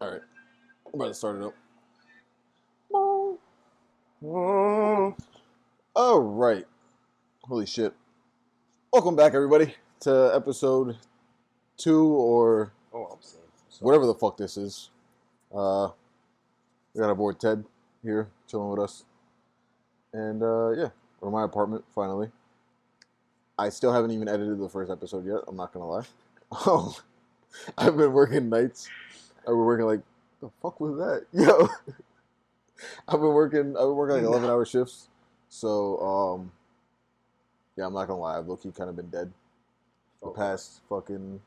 All right, I'm about to start it up. All right. Holy shit. Welcome back, everybody, to episode 2 or I'm saying. whatever the fuck this is. We got our boy Ted here chilling with us. And yeah, we're in my apartment, finally. I still haven't even edited the first episode yet, I'm not going to lie. I've been working nights. I've been working like, the fuck was that? Yo. I've been working like 11-hour shifts. So, yeah, I'm not gonna lie, I've low-key kind of been dead the past fucking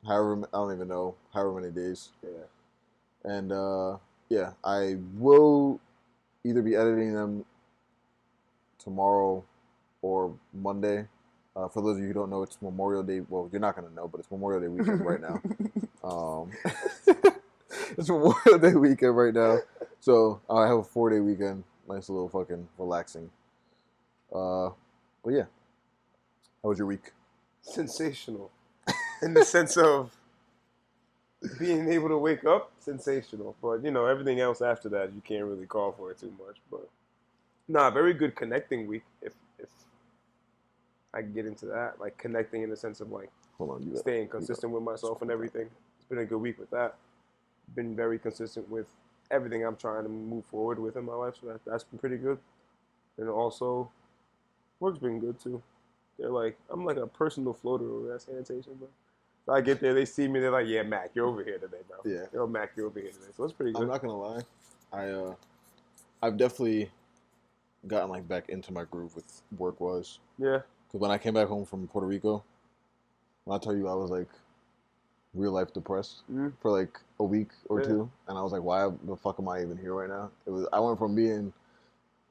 however, I don't even know, however many days. Yeah. And, yeah, I will either be editing them tomorrow or Monday. For those of you who don't know, it's Memorial Day. Well, you're not going to know, but it's Memorial Day weekend right now. It's Memorial Day weekend right now. So I have a 4-day weekend. Nice little fucking relaxing. But yeah. How was your week? Sensational. In the sense of being able to wake up, sensational. But, everything else after that, you can't really call for it too much. But, very good connecting week, if I can get into that. Like, connecting in the sense of, like, staying consistent with myself and everything. It's been a good week with that. Been very consistent with everything I'm trying to move forward with in my life, so that's been pretty good. And also, work's been good too. They're like, I'm like a personal floater over at sanitation, bro. So I get there, they see me, they're like, yeah, Mac, you're over here today, bro. Yeah. Yo, Mac, you're over here today. So it's pretty good. I'm not gonna lie, I've definitely gotten like back into my groove with work-wise. Yeah. Because when I came back home from Puerto Rico, when I tell you I was like real life depressed for like a week or two, and I was like, why the fuck am I even here right now? I went from being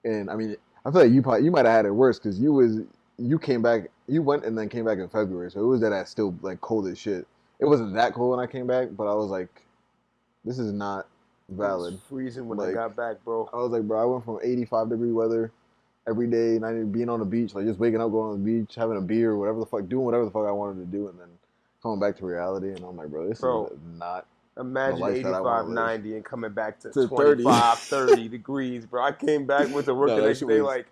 in, I mean, I feel like you might have had it worse because you went and then came back in February, so it was that still like cold as shit. It wasn't that cold when I came back, but I was like, this is not valid. It was freezing when I got back, bro. I was like, bro, I went from 85-degree weather every day, not even being on the beach, like just waking up, going on the beach, having a beer, whatever the fuck, doing whatever the fuck I wanted to do, and then coming back to reality, and I'm like, bro, this is not. Imagine 85, 90 and coming back to 25, 30 degrees, bro. I came back with the work the next day, like.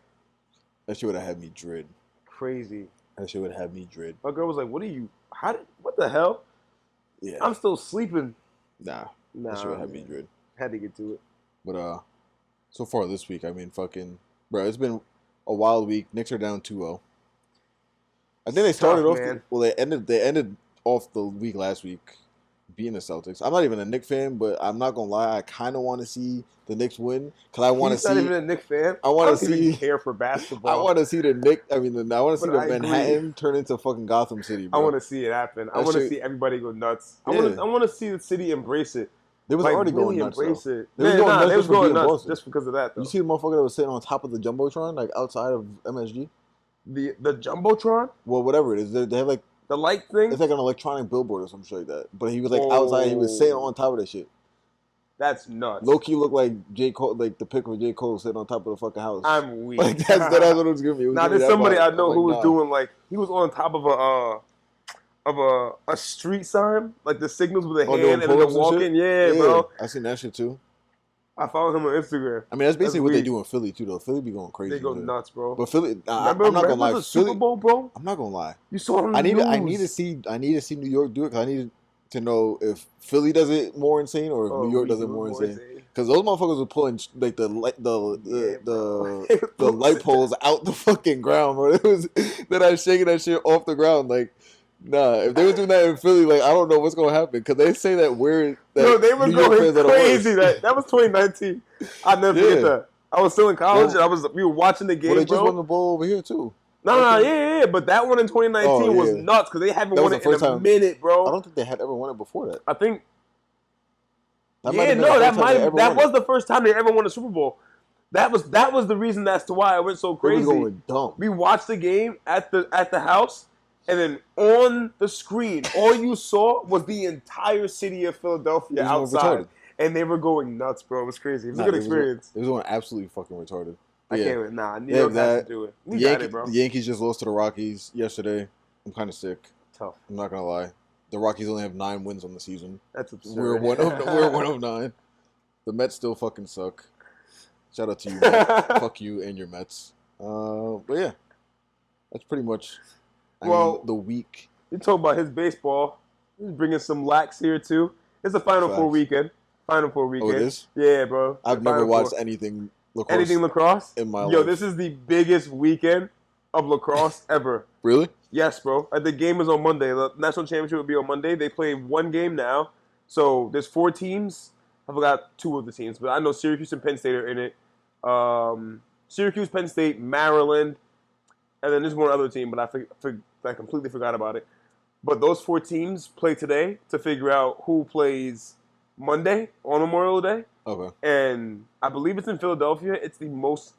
That shit would have had me dread. Crazy. That shit would have had me dread. My girl was like, what the hell? Yeah. I'm still sleeping. Nah. That shit would have had me dread. Had to get to it. But, so far this week, I mean, fucking, bro, it's been a wild week. Knicks are down 2-0. I think they started off, they ended off the week last week beating the Celtics. I'm not even a Knicks fan, but I'm not gonna lie, I kind of want to see the Knicks win because I want to see. He's not even a Knicks fan. I want to see. Care for basketball. I want to see the Knicks. I want to see the Manhattan turn into fucking Gotham City. Bro. I want to see it happen. I want to see everybody go nuts. Yeah. I want to see the city embrace it. They was already really going nuts. Embrace it. They was going nuts just because of that. Though. You see the motherfucker that was sitting on top of the jumbotron, like outside of MSG. The jumbotron. Well, whatever it is, they have like. The light thing? It's like an electronic billboard or some shit like that. But he was like outside. He was sitting on top of that shit. That's nuts. Low-key looked like J. Cole, like the pic of J. Cole sitting on top of the fucking house. I'm weak. Like that's what it was giving me. Now there's somebody I know who was doing like he was on top of a street sign, like the signals with a hand and then walking. Yeah, bro. I seen that shit too. I follow him on Instagram. I mean, that's basically what they do in Philly too, though. Philly be going crazy. They go nuts, bro. But Philly, I'm not gonna lie. The Super Bowl, bro. I'm not gonna lie. You saw him. I need to see New York do it because I need to know if Philly does it more insane or if New York does it more insane. Because those motherfuckers were pulling like the light poles out the fucking ground, bro. It was that I was shaking that shit off the ground like. Nah, if they were doing that in Philly, like I don't know what's gonna happen because they say that we're. No, they were going crazy. That was 2019. I never forget that. I was still in college and we were watching the game. Well, they just won the bowl over here too. No, yeah. But that one in 2019 was nuts because they haven't won it in a minute, bro. I don't think they had ever won it before that. I think. That was the first time they ever won a Super Bowl. That was the reason as to why I went so crazy. It was going dumb. We watched the game at the house. And then on the screen, all you saw was the entire city of Philadelphia outside. And they were going nuts, bro. It was crazy. It was a good experience. It was going absolutely fucking retarded. I can't wait. Nah, New York has to do it. Got it, bro. The Yankees just lost to the Rockies yesterday. I'm kind of sick. Tough. I'm not going to lie. The Rockies only have 9 wins on the season. That's absurd. We're 1 of 9. The Mets still fucking suck. Shout out to you, Mets. Fuck you and your Mets. But yeah, that's pretty much. I mean, the week. You talk about his baseball. He's bringing some lax here too. It's a Final Four weekend. Final Four weekend. Oh, it is? Yeah, bro. I've never watched anything lacrosse. Anything lacrosse? In my life. Yo, this is the biggest weekend of lacrosse ever. Really? Yes, bro. The game is on Monday. The national championship will be on Monday. They play one game now. So there's 4 teams. I forgot 2 of the teams, but I know Syracuse and Penn State are in it. Syracuse, Penn State, Maryland, and then there's one other team, but I completely forgot about it. But those 4 teams play today to figure out who plays Monday on Memorial Day. Okay. And I believe it's in Philadelphia. It's the most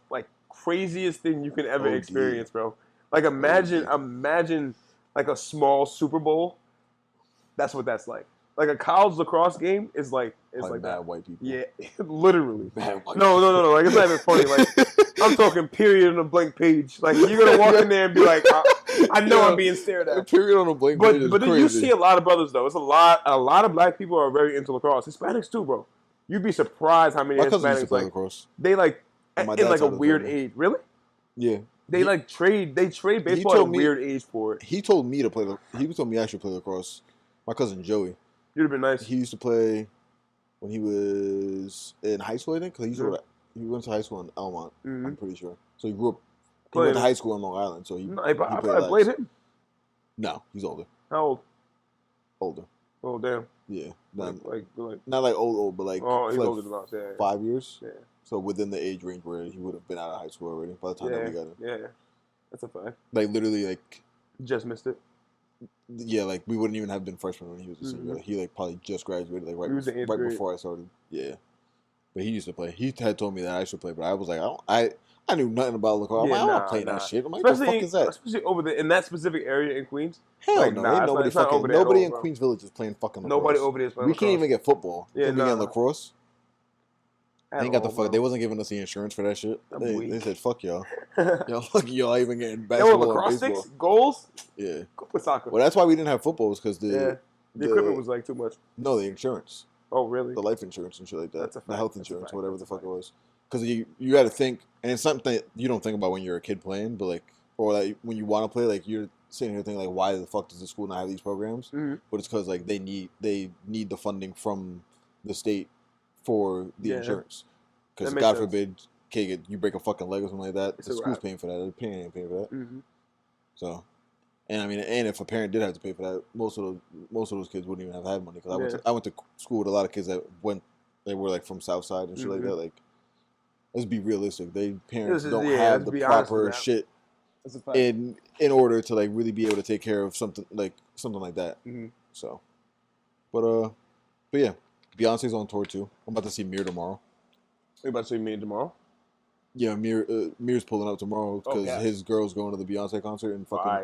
craziest thing you can ever experience, bro. Like imagine like a small Super Bowl. That's what that's like. Like a college lacrosse game is like bad that. White people. Yeah, literally. Bad white No. Like it's not even funny. Like I'm talking period on a blank page. Like you're gonna walk in there and be like, I know I'm being stared at. Period on a blank page. But then you see a lot of brothers though. It's a lot of black people are very into lacrosse. Hispanics too, bro. You'd be surprised how many My cousin used to Hispanics play lacrosse. they in like a weird age. Really? Yeah. They trade baseball at a weird age for it. He told me to play. He told me I should play lacrosse. My cousin Joey. You'd have been nice. He used to play when he was in high school, I think. Cause he went to high school in Elmont. Mm-hmm. I'm pretty sure. So he grew up. He went to high school in Long Island. So I probably played him. No, he's older. How old? Older. Oh damn. Yeah. Not like old, but like. Oh, he's older than us. Yeah. 5 years. Yeah. So within the age range where he would have been out of high school already by the time that we got him. Yeah. That's a fact. Like literally, like. Just missed it. Yeah, like we wouldn't even have been freshmen when he was a senior. Like, he probably just graduated, like right before I started. Yeah, but he used to play. He had told me that I should play, but I was like, I knew nothing about lacrosse. I'm not playing that shit. I'm like, what the fuck is that? Especially over in that specific area in Queens. Hell no, ain't nobody in Queens Village is playing fucking lacrosse. Nobody over there is playing lacrosse. We can't even get football. Yeah, we get lacrosse. They ain't got the fuck. They wasn't giving us the insurance for that shit. They said, "Fuck y'all, fuck y'all even getting basketball lacrosse and baseball. Sticks, goals." Yeah, go play soccer. Well, that's why we didn't have footballs because the equipment was like too much. No, the insurance. Oh, really? The life insurance and shit like that. That's a fact. The health insurance, whatever the fuck it was. Because you got to think, and it's something that you don't think about when you're a kid playing, but or when you want to play, you're sitting here thinking why the fuck does the school not have these programs? Mm-hmm. But it's because they need the funding from the state for the insurance. Because God forbid, you break a fucking leg or something like that, the school's paying for that. The parent ain't paying for that. Mm-hmm. So, and if a parent did have to pay for that, most of those kids wouldn't even have had money. Because I went to school with a lot of kids that were from South Side and shit like that. Let's be realistic. Parents don't have the proper shit in order to really be able to take care of something like that. Mm-hmm. So, but yeah, Beyonce's on tour too. I'm about to see Mir tomorrow. You about to see me tomorrow? Yeah, Mir's pulling up tomorrow because his girl's going to the Beyonce concert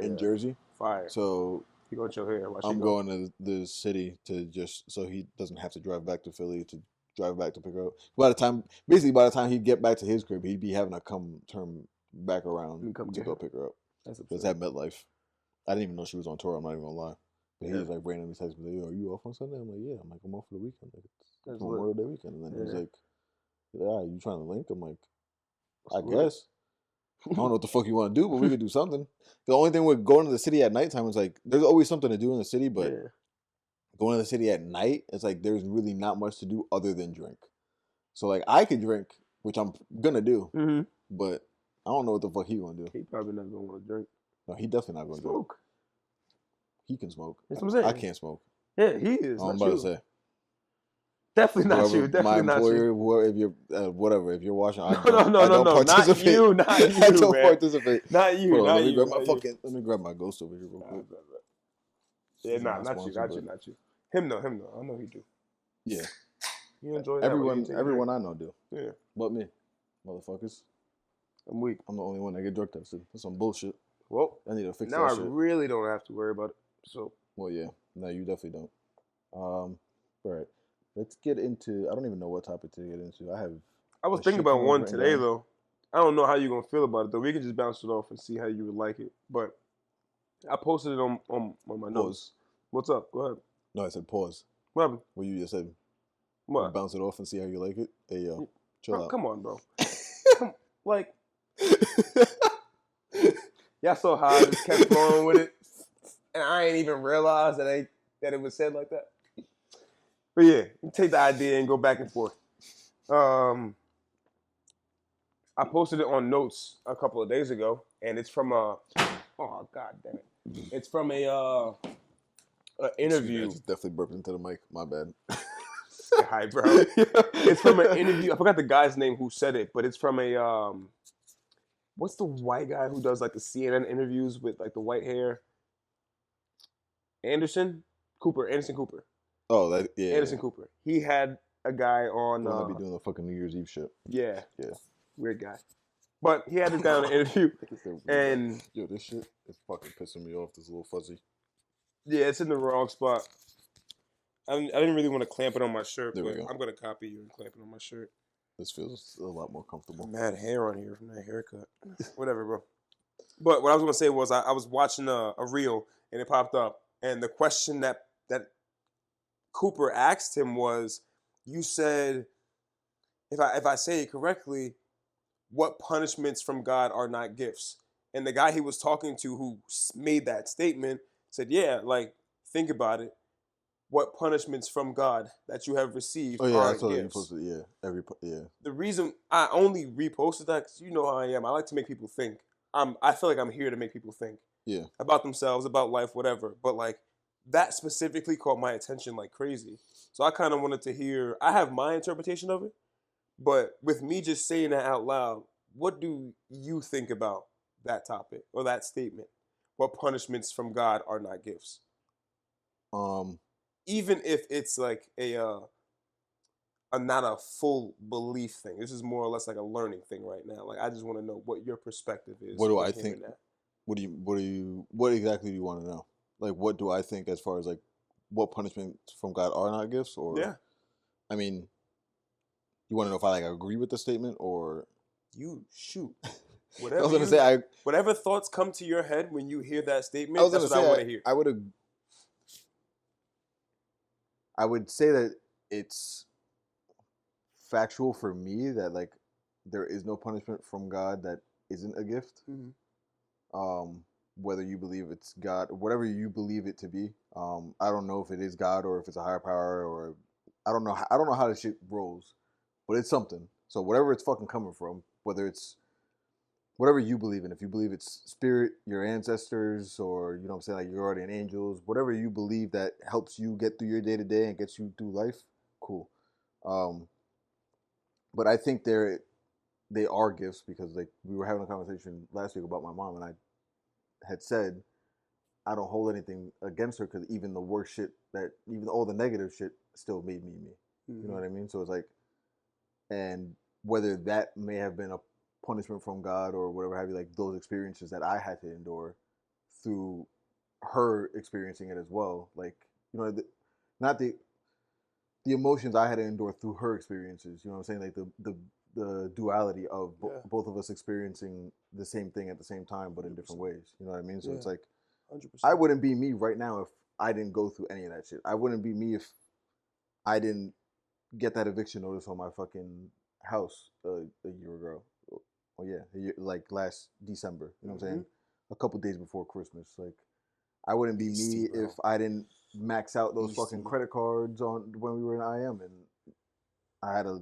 in Jersey. Fire. So you gonna chill here? I'm going to the city so he doesn't have to drive back to Philly to drive back to pick her up. By the time he'd get back to his crib, he'd be having to turn back around to go pick her up. That's at MetLife. I didn't even know she was on tour. I'm not even gonna lie. But he was randomly texting me, "Are you off on Sunday?" I'm like, "Yeah." I'm like, "I'm off for the weekend. It's Memorial Day weekend." And then he was like, "Yeah, you trying to link?" I'm like, "I guess." I don't know what the fuck you want to do, but we could do something. The only thing with going to the city at nighttime is there's always something to do in the city, but going to the city at night, it's there's really not much to do other than drink. So I could drink, which I'm gonna do, but I don't know what the fuck he gonna do. He probably not gonna want to drink. No, he definitely not gonna smoke. He can smoke. That's what I'm saying. I can't smoke. Yeah, he is. I'm about to say. Definitely not you. Definitely not you. My employer, if you're watching, I don't participate. Not you, I don't man. participate. Not you. Hold on, not let me you. Let me grab my ghost over here real quick. Yeah, not you. Not you. Him no. I know he do. Yeah. You enjoy that. Everyone I know do. Yeah. But me, motherfuckers. I'm weak. I'm the only one that get drug tested. That's some bullshit. Well, I need to fix now that shit. I really don't have to worry about it. So. Well, yeah. No, you definitely don't. All right. Let's get into. I don't even know what topic to get into. I was thinking about one today though. I don't know how you're gonna feel about it though. We can just bounce it off and see how you would like it. But I posted it on my notes. What's up? Go ahead. No, I said pause. What? What you just said. What? Bounce it off and see how you like it. Hey, yo. Chill Bro, out. come on, bro. Come, like, y'all so high, just kept flowing with it, and I ain't even realized that it was said like that. But yeah, you take the idea and go back and forth. I posted it on Notes a couple of days ago, and it's from a. Oh God damn it! It's from a interview. I just definitely burped into the mic. My bad. Hi, bro. It's from an interview. I forgot the guy's name who said it, but it's from a what's the white guy who does like the CNN interviews with like the white hair? Anderson Cooper. Oh, that yeah. Anderson Cooper. He had a guy on. The one that be doing the fucking New Year's Eve shit. Yeah. Yeah. Weird guy. But he had this guy on an interview, and yo, this shit is fucking pissing me off. This little fuzzy. yeah, it's in the wrong spot. I didn't really want to clamp it on my shirt, There we but go. I'm gonna copy you and clamp it on my shirt. This feels a lot more comfortable. Mad hair on here from that haircut. Whatever, bro. But what I was gonna say was I was watching a reel and it popped up, and the question that Cooper asked him was, "You said, if I say it correctly, what punishments from God are not gifts?" And the guy he was talking to who made that statement said, "Yeah, like think about it. What punishments from God that you have received Oh yeah, I aren't saw that you gifts?" posted. Yeah, The reason I only reposted that, because you know how I am. I like to make people think. I feel like I'm here to make people think yeah. about themselves, about life, whatever. But like that specifically caught my attention like crazy. So I kind of wanted to hear. I have my interpretation of it, but with me just saying that out loud, what do you think about that topic or that statement? What punishments from God are not gifts? Even if it's like a not a full belief thing. This is more or less like a learning thing right now. Like I just want to know what your perspective is. What do with I hearing think? That. What exactly do you want to know? Like, what do I think as far as like what punishments from God are not gifts? Or Yeah, I mean, you want to know if I like agree with the statement or? you shoot. I Whatever was gonna you, say whatever thoughts come to your head when you hear that I statement, was that's gonna what I want say to hear. I would say that it's factual for me that like there is no punishment from God that isn't a gift. Whether you believe it's God, whatever you believe it to be. I don't know if it is God or if it's a higher power or I don't know. I don't know how this shit rolls, but it's something. So whatever it's fucking coming from, whether it's whatever you believe in, if you believe it's spirit, your ancestors, or you know what I'm saying, like your guardian angels, whatever you believe that helps you get through your day to day and gets you through life, cool. Um, but I think they are gifts because like we were having a conversation last week about my mom and I had said I don't hold anything against her because even the worst shit that even all the negative shit still made me me. You know what I mean? So it's like, and whether that may have been a punishment from God or whatever have you, like those experiences that I had to endure through her experiencing it as well, like you know, not the emotions I had to endure through her experiences. You know what I'm saying? Like the duality of both of us experiencing the same thing at the same time, but in 100%. different ways. You know what I mean? So it's like 100%. I wouldn't be me right now if I didn't go through any of that shit. I wouldn't be me if I didn't get that eviction notice on my fucking house a year ago. Oh yeah, like last December. You know what I'm saying? A couple days before Christmas. Like I wouldn't be Beastie, me bro. if I didn't max out those Beastie. fucking credit cards on when we were in IM, and I had to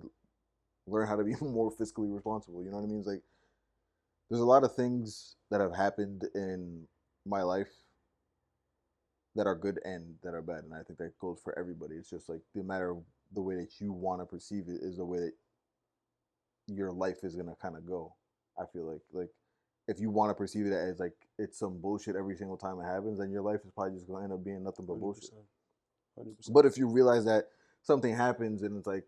learn how to be more fiscally responsible. You know what I mean? It's like there's a lot of things that have happened in my life that are good and that are bad, and I think that goes for everybody. It's just like the matter of the way that you want to perceive it is the way that your life is gonna kind of go. I feel like if you want to perceive it as like it's some bullshit every single time it happens, then your life is probably just gonna end up being nothing but 100%. bullshit. 100%. But if you realize that something happens and it's like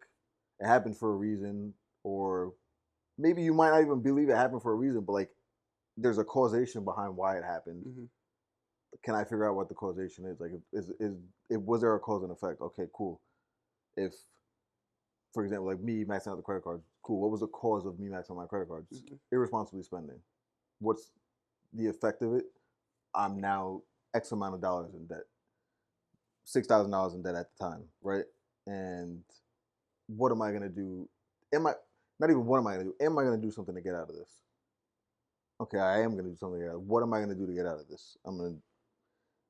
it happened for a reason, or maybe you might not even believe it happened for a reason, but like there's a causation behind why it happened. Can I figure out what the causation is? Like, was there a cause and effect? Okay, cool. If, for example, like me maxing out the credit cards, cool. What was the cause of me maxing out my credit cards? Irresponsibly spending. What's the effect of it? I'm now X amount of dollars in debt. $6,000 in debt at the time, right? And what am I gonna do? Am I not even what am I gonna do? Am I gonna do something to get out of this? Okay, I am gonna do something. What am I gonna do to get out of this? I'm gonna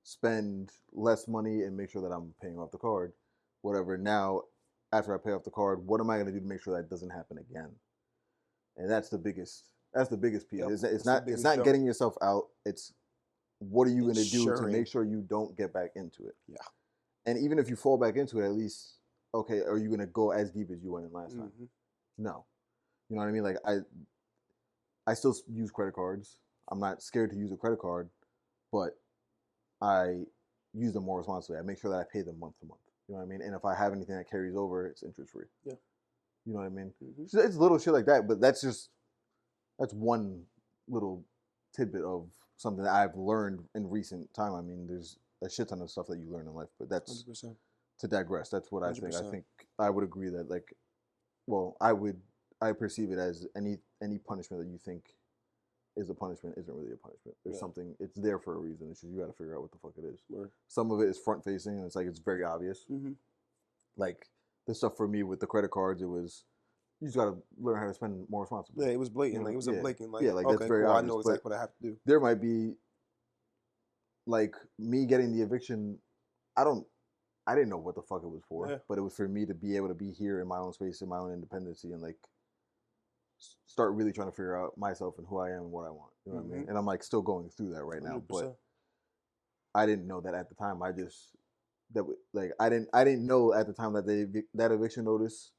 spend less money and make sure that I'm paying off the card, whatever. Now, after I pay off the card, what am I gonna do to make sure that doesn't happen again? And that's the biggest. That's the biggest piece. Yep, It's that's not. the It's biggest not jump. getting yourself out. It's what are you gonna do to Ensuring. make sure you don't get back into it? Yeah. And even if you fall back into it, at least okay, are you gonna go as deep as you went in last time? No. You know what I mean? Like I still use credit cards. I'm not scared to use a credit card, but I use them more responsibly. I make sure that I pay them month to month. You know what I mean? And if I have anything that carries over, it's interest free. Yeah. You know what I mean? So it's little shit like that, but that's one little tidbit of something that I've learned in recent time. I mean, there's a shit ton of stuff that you learn in life, but that's 100%. to digress. That's what I think. 100%. I think I would agree that I perceive it as any punishment that you think is a punishment isn't really a punishment. There's something, it's there for a reason. It's just you got to figure out what the fuck it is. Right. Some of it is front facing and it's like it's very obvious. Like the stuff for me with the credit cards, it was you just got to learn how to spend more responsibly. Yeah, it was blatant. You know, Like it was a blatant. Like yeah, like okay, that's very cool. obvious. I know exactly what I have to do. There might be like me getting the eviction. I didn't know what the fuck it was for, but it was for me to be able to be here in my own space, in my own independency, and like start really trying to figure out myself and who I am and what I want. You know what I mean? And I'm like still going through that right now, 100%. but I didn't know that at the time. I didn't know at the time that that eviction notice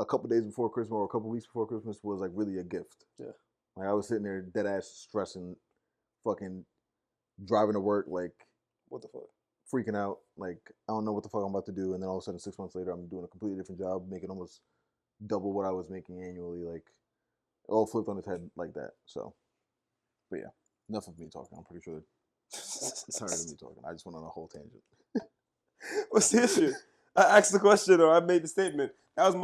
a couple days before Christmas or a couple weeks before Christmas was like really a gift. Yeah. Like I was sitting there dead ass stressing, fucking driving to work, like what the fuck? Freaking out, like I don't know what the fuck I'm about to do, and then all of a sudden 6 months later I'm doing a completely different job, making almost double what I was making annually, like all flipped on its head like that. So, but yeah, enough of me talking. I'm pretty sure they're tired of me talking. I just went on a whole tangent. What's the issue? I asked the question or I made the statement. That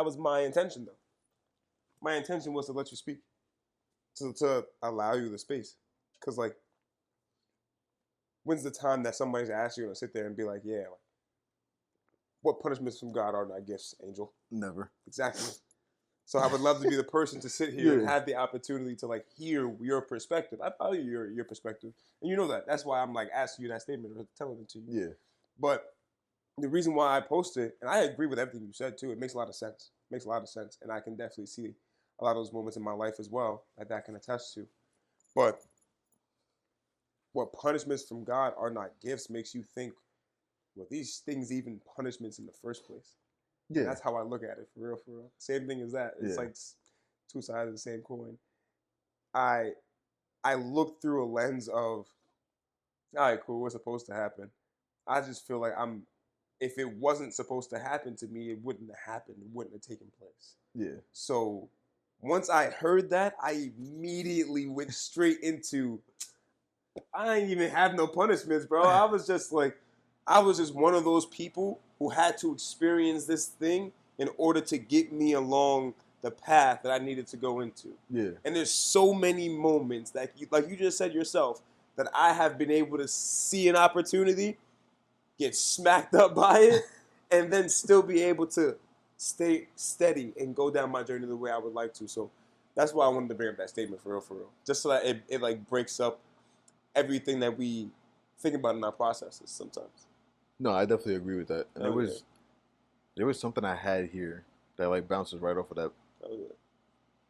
was my intention though. My intention was to let you speak, to allow you the space, because like, when's the time that somebody's asked you to sit there and be like, yeah, like, what punishments from God are not gifts, Angel? Never. Exactly. So I would love to be the person to sit here and have the opportunity to like hear your perspective. I value your perspective, and you know that. That's why I'm like asking you that statement or telling it to you. Yeah. But the reason why I posted, and I agree with everything you said too. It makes a lot of sense. It makes a lot of sense, and I can definitely see a lot of those moments in my life as well that can attest to. But what punishments from God are not gifts makes you think, well, these things even punishments in the first place. Yeah. And that's how I look at it, for real, for real. Same thing as that. It's like two sides of the same coin. I look through a lens of, all right, cool, what's supposed to happen? I just feel like if it wasn't supposed to happen to me, it wouldn't have happened. It wouldn't have taken place. Yeah. So once I heard that, I immediately went straight into, I didn't even have no punishments, bro. I was just one of those people who had to experience this thing in order to get me along the path that I needed to go into. Yeah. And there's so many moments that, like you just said yourself, that I have been able to see an opportunity, get smacked up by it, and then still be able to stay steady and go down my journey the way I would like to. So that's why I wanted to bring up that statement, for real. Just so that it like breaks up everything that we think about in our processes sometimes. No, I definitely agree with that. And there was something I had here that like bounces right off of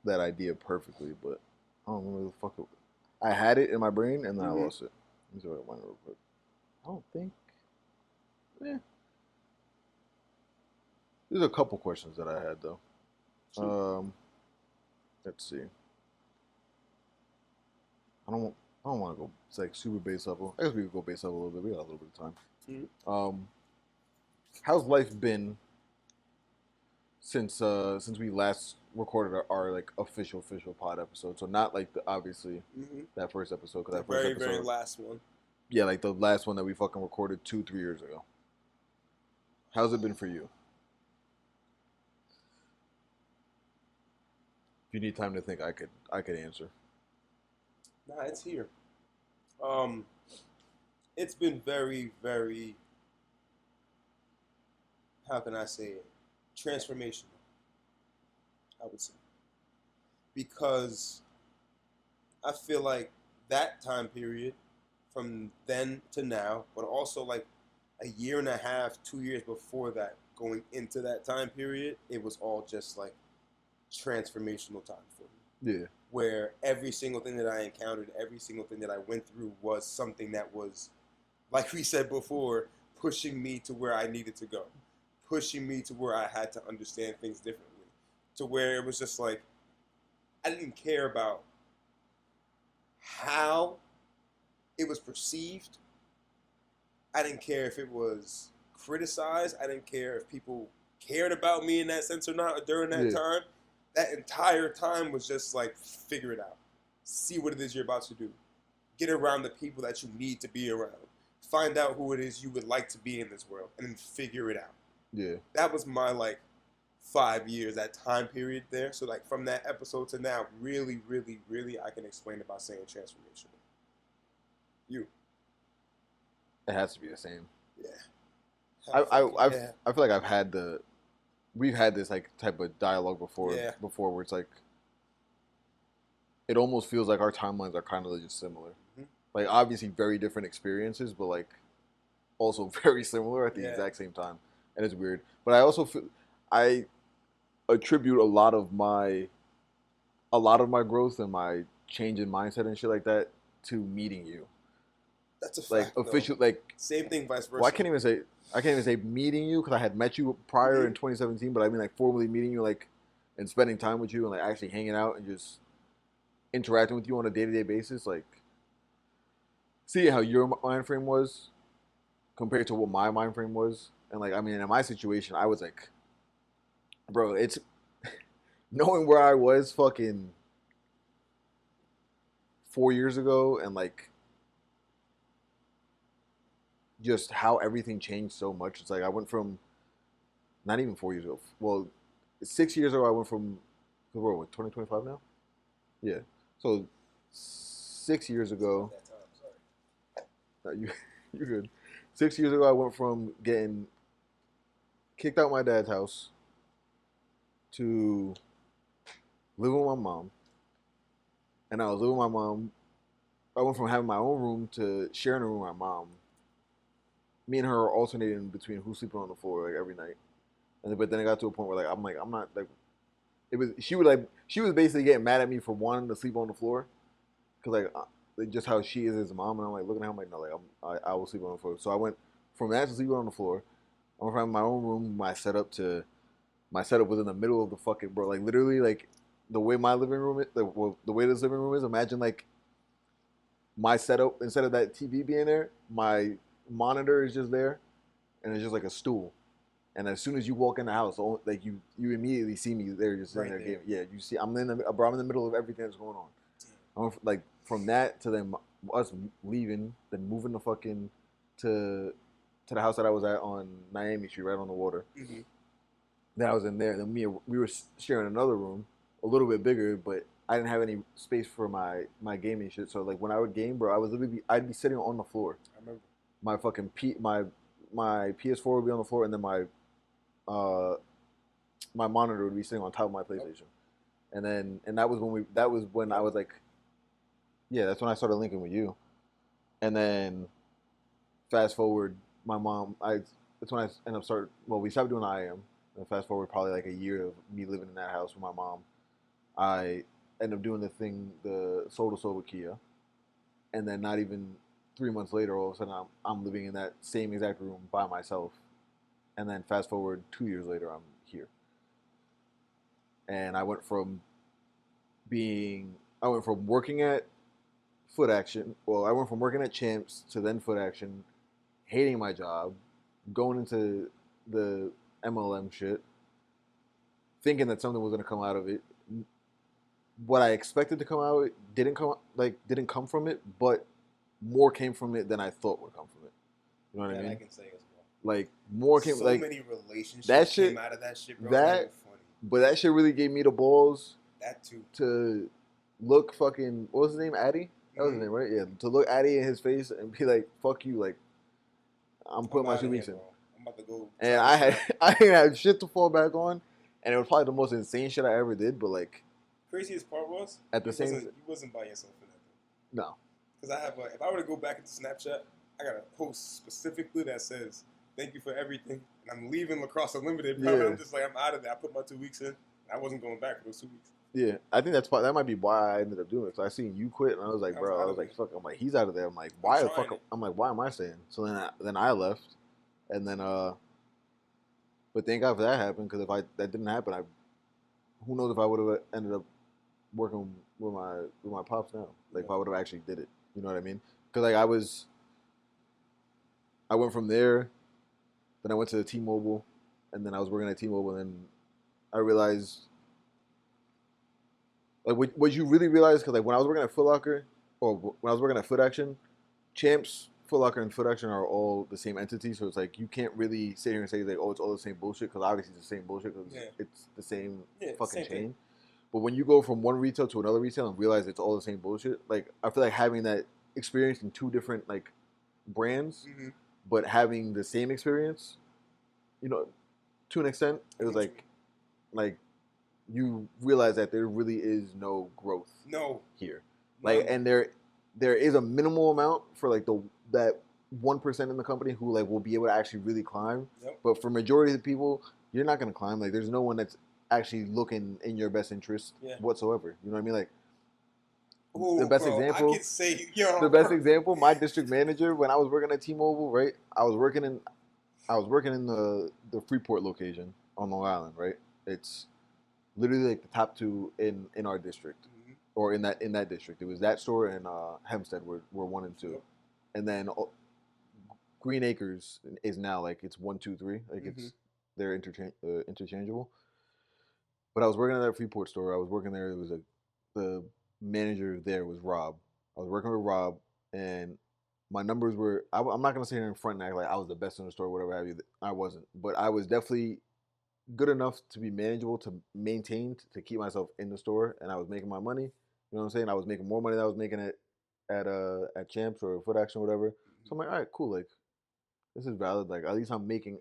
that idea perfectly, but I don't remember the fuck it was. I had it in my brain and then I lost it. Let me see what I went real quick. I don't think. Yeah. There's a couple questions that I had though. Let's see. I don't want to go like super base level. I guess we could go base level a little bit. We got a little bit of time. How's life been since we last recorded our like official pod episode? So not like obviously that first episode, because that first episode, very last one. Yeah, like the last one that we fucking recorded 2-3 years ago. How's it been for you? If you need time to think, I could answer. Nah, it's here. it's been very, very, how can I say it, transformational, I would say. Because I feel like that time period from then to now, but also like a year and a half, 2 years before that, going into that time period, it was all just like transformational time for me. Yeah. Where every single thing that I encountered, every single thing that I went through was something that was, like we said before, pushing me to where I needed to go, pushing me to where I had to understand things differently, to where it was just like, I didn't care about how it was perceived. I didn't care if it was criticized. I didn't care if people cared about me in that sense or not during that time. That entire time was just like, figure it out. See what it is you're about to do. Get around the people that you need to be around. Find out who it is you would like to be in this world, and then figure it out. Yeah. That was my like 5 years, that time period there. So like from that episode to now, really, really, really, I can explain it by saying transformation. You. It has to be the same. Yeah. I feel like we've had this like type of dialogue before where it's like it almost feels like our timelines are kind of just similar. Mm-hmm. Like obviously very different experiences, but like also very similar at the exact same time. And it's weird. But I also feel I attribute a lot of my growth and my change in mindset and shit like that to meeting you. That's a fact. Like official, like same thing, vice versa. Well, I can't even say meeting you because I had met you prior in 2017, but I mean like formally meeting you, like, and spending time with you and like actually hanging out and just interacting with you on a day-to-day basis, like seeing how your mind frame was compared to what my mind frame was. And like, I mean, in my situation, I was like, bro, it's knowing where I was fucking 4 years ago and like just how everything changed so much. It's like I went from not even 4 years ago. Well, 6 years ago I went from, we're what, 2025 now? Yeah. So 6 years ago. You're good. 6 years ago I went from getting kicked out my dad's house to living with my mom. And I was living with my mom. I went from having my own room to sharing a room with my mom. Me and her are alternating between who's sleeping on the floor like every night. But then it got to a point where like I'm not like she was basically getting mad at me for wanting to sleep on the floor because like just how she is as a mom, and I'm like looking at her, I'm like, no, like I will sleep on the floor. So I went from that to sleeping on the floor. I went from my own room, my setup was in the middle of the fucking, bro, like literally like the way my living room is, the way this living room is. Imagine like my setup, instead of that TV being there, my monitor is just there, and it's just like a stool. And as soon as you walk in the house, like you immediately see me there, just sitting there gaming. Yeah, you see, I'm in the middle of everything that's going on. I'm like from that to then us leaving, then moving the fucking to the house that I was at on Miami Street, right on the water. Mm-hmm. Then I was in there. Then we were sharing another room, a little bit bigger, but I didn't have any space for my gaming shit. So like when I would game, bro, I'd be sitting on the floor. I remember my fucking my PS4 would be on the floor, and then my monitor would be sitting on top of my PlayStation. And that was when I was like, yeah, that's when I started linking with you. And then fast forward, my mom, that's when I ended up we stopped doing IM. And fast forward probably like a year of me living in that house with my mom. I ended up doing the soul to soul with Kia. And then not even 3 months later, all of a sudden I'm living in that same exact room by myself. And then fast forward 2 years later, I'm here. And I went from working at Foot Action. Well, I went from working at Champs to then Foot Action, hating my job, going into the MLM shit, thinking that something was going to come out of it. What I expected to come out of it didn't come from it, but more came from it than I thought would come from it. You know what I mean? I can say as well. Like more came. So many relationships came out of that shit, bro. Funny. But that shit really gave me the balls. That too. To look fucking. What was his name? Addy. That was his name, right? Yeah. To look Addy in his face and be like, "Fuck you!" Like I'm putting I'm my out of here, 2 weeks in. bro. I'm about to go And travel I had snap. I didn't have shit to fall back on, and it was probably the most insane shit I ever did. But like Craziest part was at the same, you wasn't by yourself in that. no, Because I have if I were to go back into Snapchat, I got a post specifically that says thank you for everything, and I'm leaving Lacrosse Unlimited, bro. Yeah. I'm just like I'm out of there. I put my 2 weeks in. I wasn't going back for those 2 weeks. yeah, I think that might be why I ended up doing it. Cause I seen you quit, and I was like, I was bro, I out was of like, there. fuck. I'm like, he's out of there. I'm like, I'm why the trying fuck? it. I'm like, why am I staying? So then I left, and then but thank God for that happened. Because if that didn't happen, who knows if I would have ended up working with my pops now. Like if I would have actually did it, you know what I mean? Because like I went from there, then I went to T-Mobile, and then I was working at T-Mobile, and then I realized like what you really realize because like when I was working at Foot Locker or when I was working at Foot Action, Champs, Foot Locker, and Foot Action are all the same entity. So it's like you can't really sit here and say like, oh, it's all the same bullshit because obviously it's the same bullshit because it's the same fucking same chain. thing. But when you go from one retail to another retail and realize it's all the same bullshit, like I feel like having that experience in two different like brands, Mm-hmm. but having the same experience, you know, to an extent, it was like you realize that there really is no growth here. Like, None. and there is a minimal amount for like that 1% in the company who like will be able to actually really climb. Yep. But for majority of the people, you're not gonna climb. Like, there's no one that's actually looking in your best interest whatsoever. You know what I mean? Like, ooh, the best bro, example. I could say, yo, The best example. My district manager when I was working at T-Mobile, right? I was working in the Freeport location on Long Island, right? It's literally like the top two in our district, or in that district. It was that store and Hempstead were 1 and 2, Yep. and then Green Acres is now like it's 1, 2, 3. Like it's they're interchangeable. But I was working at that Freeport store. I was working there. It was the manager there was Rob. I was working with Rob, and my numbers were. I'm not gonna sit here in front and act like I was the best in the store, whatever have you. I wasn't, but I was definitely good enough to be manageable to maintain to keep myself in the store, and I was making my money. You know what I'm saying? I was making more money than I was making at Champs or Foot Action or whatever. So I'm like, all right, cool. Like this is valid. Like at least I'm making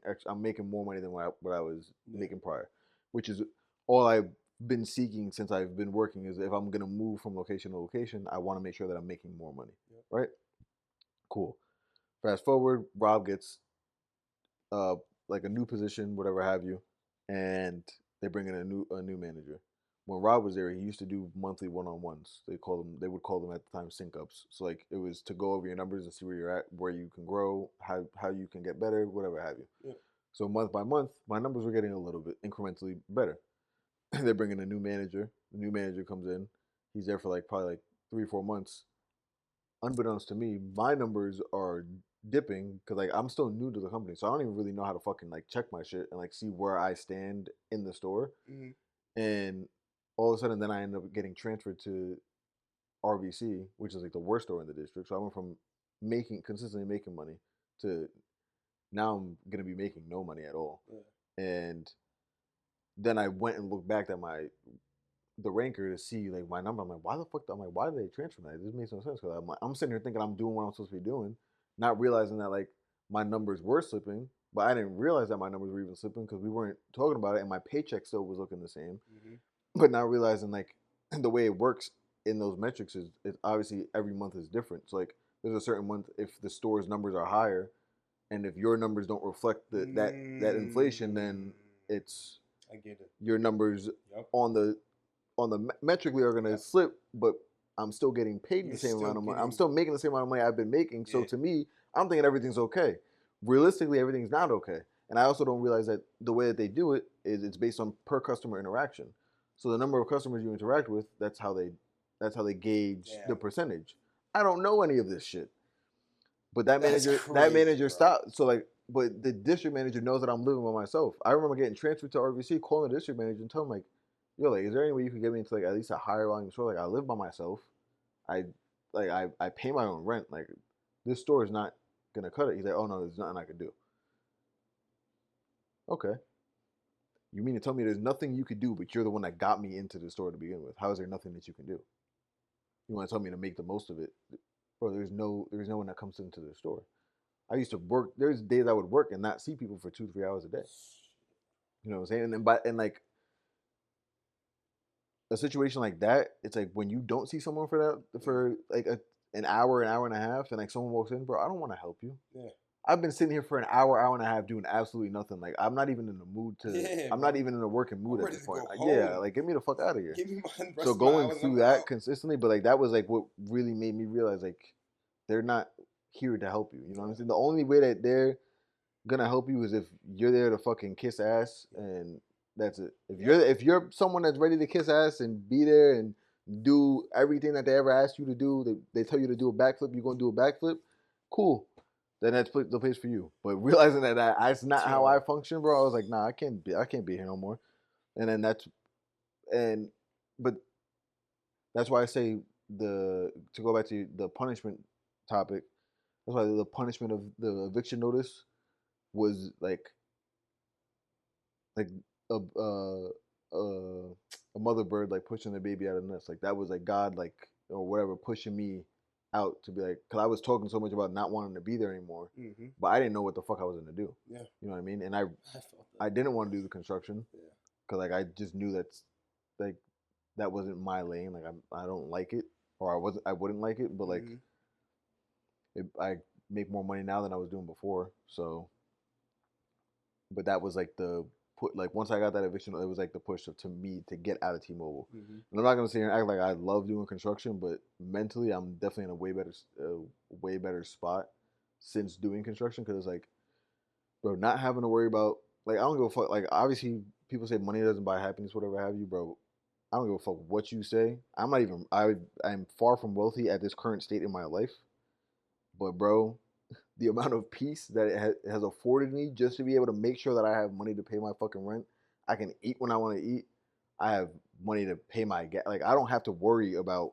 more money than what I was making prior, which is all I've been seeking since I've been working. Is if I'm gonna move from location to location, I want to make sure that I'm making more money. Right? Cool. Fast forward, Rob gets uh like a new position, whatever have you, and they bring in a new manager. When Rob was there, he used to do monthly one-on-ones. They would call them at the time sync ups. So like it was to go over your numbers and see where you're at, where you can grow, how you can get better, whatever have you. Yeah. So month by month, my numbers were getting a little bit incrementally better. They're bringing a new manager. The new manager comes in. He's there for like probably like 3 or 4 months. Unbeknownst to me, my numbers are dipping because like I'm still new to the company, so I don't even really know how to fucking like check my shit and like see where I stand in the store. And all of a sudden, then I end up getting transferred to RVC, which is like the worst store in the district. So I went from consistently making money to now I'm gonna be making no money at all. And then I went and looked back at the ranker to see like my number. I'm like, why the fuck? I'm like, why did they transfer me? This makes no sense because I'm sitting here thinking I'm doing what I'm supposed to be doing, not realizing that like my numbers were slipping, but I didn't realize that my numbers were even slipping because we weren't talking about it, and my paycheck still was looking the same. But not realizing like the way it works in those metrics is obviously every month is different. So like there's a certain month if the store's numbers are higher, and if your numbers don't reflect that inflation, then it's I get it. your numbers on the metrically are going to slip, but I'm still getting paid the same amount of money. I'm still making the same amount of money I've been making. So to me, I'm thinking everything's okay. Realistically, everything's not okay. And I also don't realize that the way that they do it is it's based on per customer interaction. So the number of customers you interact with, that's how they gauge the percentage. I don't know any of this shit. But that manager stopped. So like, but the district manager knows that I'm living by myself. I remember getting transferred to RVC, calling the district manager and telling him like, yo, like, is there any way you could get me into like at least a higher volume store? Like, I live by myself. I I pay my own rent. Like, this store is not gonna cut it. He's like, oh no, there's nothing I could do. Okay. You mean to tell me there's nothing you could do, but you're the one that got me into the store to begin with? How is there nothing that you can do? You want to tell me to make the most of it, bro? There's no one that comes into the store. I used to work. There's days I would work and not see people for 2 3 hours a day. You know what I'm saying? And like a situation like that, it's like when you don't see someone for that for like an hour and a half, and like someone walks in, bro, I don't want to help you. Yeah. I've been sitting here for an hour and a half doing absolutely nothing. Like I'm not even in the mood to. Yeah, I'm bro. not even in a working mood I'm at ready this to point. go Yeah, home. like get me the fuck out of here. Give me my rest So of my going hours. through I'm that out. consistently, but like that was like what really made me realize like they're not here to help you. You know what I'm saying? The only way that they're gonna help you is if you're there to fucking kiss ass, and that's it. If you're someone that's ready to kiss ass and be there and do everything that they ever asked you to do, they tell you to do a backflip, you're gonna do a backflip, cool. Then that's the place for you. But realizing that that's not how I function, bro, I was like, nah, I can't be here no more. And then and but that's why I say to go back to the punishment topic. That's why the punishment of the eviction notice was like a a mother bird like pushing the baby out of the nest. Like that was like God like or whatever pushing me out to be like because I was talking so much about not wanting to be there anymore, but I didn't know what the fuck I was gonna do. Yeah. You know what I mean? And I didn't want to do the construction. Yeah. Because like I just knew that's like that wasn't my lane. Like I don't like it, or I wouldn't like it. But like I make more money now than I was doing before. So, but that was like the put like once I got that eviction, it was like the push to me to get out of T-Mobile. And I'm not gonna sit here and act like I love doing construction, but mentally I'm definitely in a way better spot since doing construction because like, bro, not having to worry about like I don't give a fuck. Like obviously people say money doesn't buy happiness, whatever have you, bro. I don't give a fuck what you say. I'm not even. I'm far from wealthy at this current state in my life, but bro, the amount of peace that it has afforded me just to be able to make sure that I have money to pay my fucking rent. I can eat when I want to eat. I have money to pay my gas. Like I don't have to worry about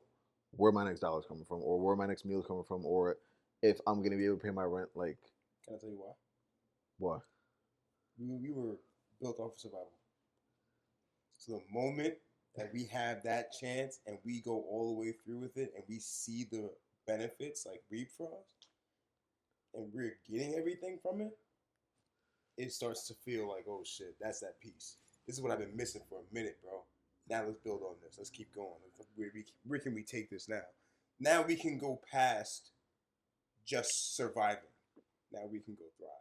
where my next dollar is coming from, or where my next meal is coming from, or if I'm gonna be able to pay my rent. Like, can I tell you why? What? We were built off of survival. So the moment that we have that chance and we go all the way through with it and we see the benefits like reap for us and we're getting everything from it, it starts to feel like, oh shit, that's that piece. This is what I've been missing for a minute, bro. Now let's build on this. Let's keep going. Where can we take this now? Now we can go past just surviving. Now we can go thrive.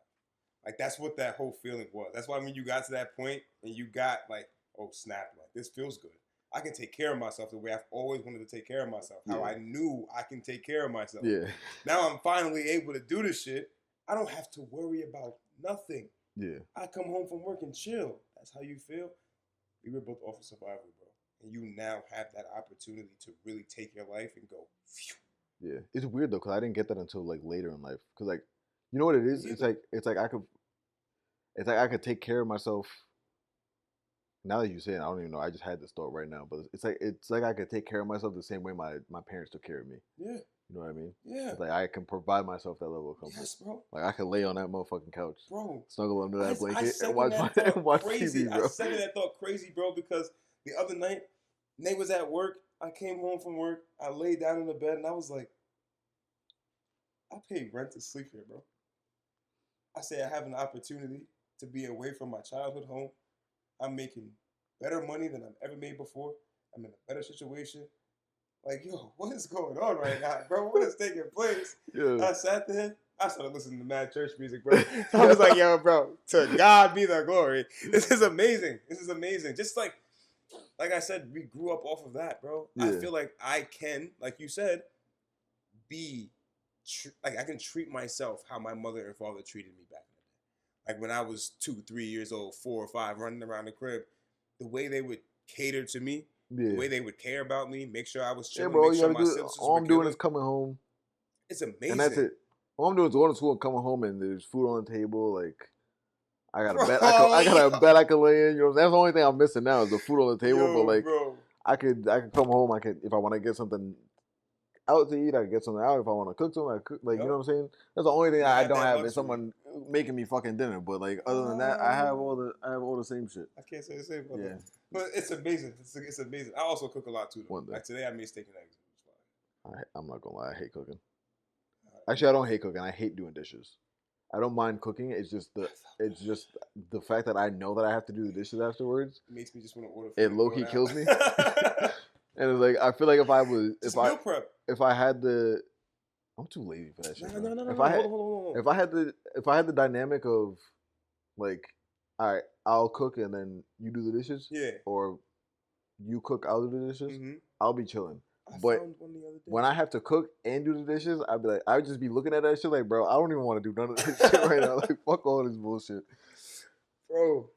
Like that's what that whole feeling was. That's why when you got to that point and you got like, oh snap, like this feels good. I can take care of myself the way I've always wanted to take care of myself. How I knew I can take care of myself. Yeah. Now I'm finally able to do this shit. I don't have to worry about nothing. Yeah. I come home from work and chill. That's how you feel. We were both off of survival, bro. And you now have that opportunity to really take your life and go. Phew. Yeah, it's weird though because I didn't get that until like later in life. Because like, you know what it is? It's like I could take care of myself. Now that you say it, I don't even know. I just had this thought right now, but it's like I could take care of myself the same way my parents took care of me. Yeah. You know what I mean? Yeah. It's like I can provide myself that level of comfort. Yes, bro. Like I could lay on that motherfucking couch, bro, snuggle under that blanket, and watch TV, bro. I second that thought crazy, bro, because the other night, Nate was at work. I came home from work. I laid down in the bed, and I was like, I paid rent to sleep here, bro. I say I have an opportunity to be away from my childhood home. I'm making better money than I've ever made before. I'm in a better situation. Like, yo, what is going on right now, bro? What is taking place? Yeah. I sat there. I started listening to mad church music, bro. I was like, yo, bro, to God be the glory. This is amazing. This is amazing. Just like I said, we grew up off of that, bro. Yeah. I feel like I can, like you said, like I can treat myself how my mother and father treated me back in the day. Like when I was 2, 3 years old, 4 or 5, running around the crib, the way they would cater to me, the way they would care about me, make sure I was chilling, make sure my sisters all I'm were doing is coming home. It's amazing. And that's it. All I'm doing is going to school and coming home and there's food on the table. Like I got a bed. I got a bed I can lay in. You know, that's the only thing I'm missing now is the food on the table. But like, I could come home. I could if I want to get something out to eat. I could get something out. If I want to cook something, I cook. Like you know what I'm saying. That's the only thing I don't have is someone making me fucking dinner. But like other than that, I have all the same shit. I can't say the same. But it's amazing. It's amazing. I also cook a lot too. Though. Like today, I made steak and eggs. I'm not gonna lie, I hate cooking. Actually, I don't hate cooking. I hate doing dishes. I don't mind cooking. It's just the fact that I know that I have to do the dishes afterwards. It makes me just want to order food. It and low throw key it kills me. out. And it's like I feel like if I was Just meal prep. if I had the I'm too lazy for that shit. No. If I had Hold on. if I had the dynamic of like, all right, I'll cook and then you do the dishes, Yeah. or you cook, I'll do the dishes, Mm-hmm. I'll be chilling. I But found one the other day. when I have to cook and do the dishes, I'd be like, I would just be looking at that shit like, bro, I don't even want to do none of this shit right now. Like, fuck all this bullshit. Bro,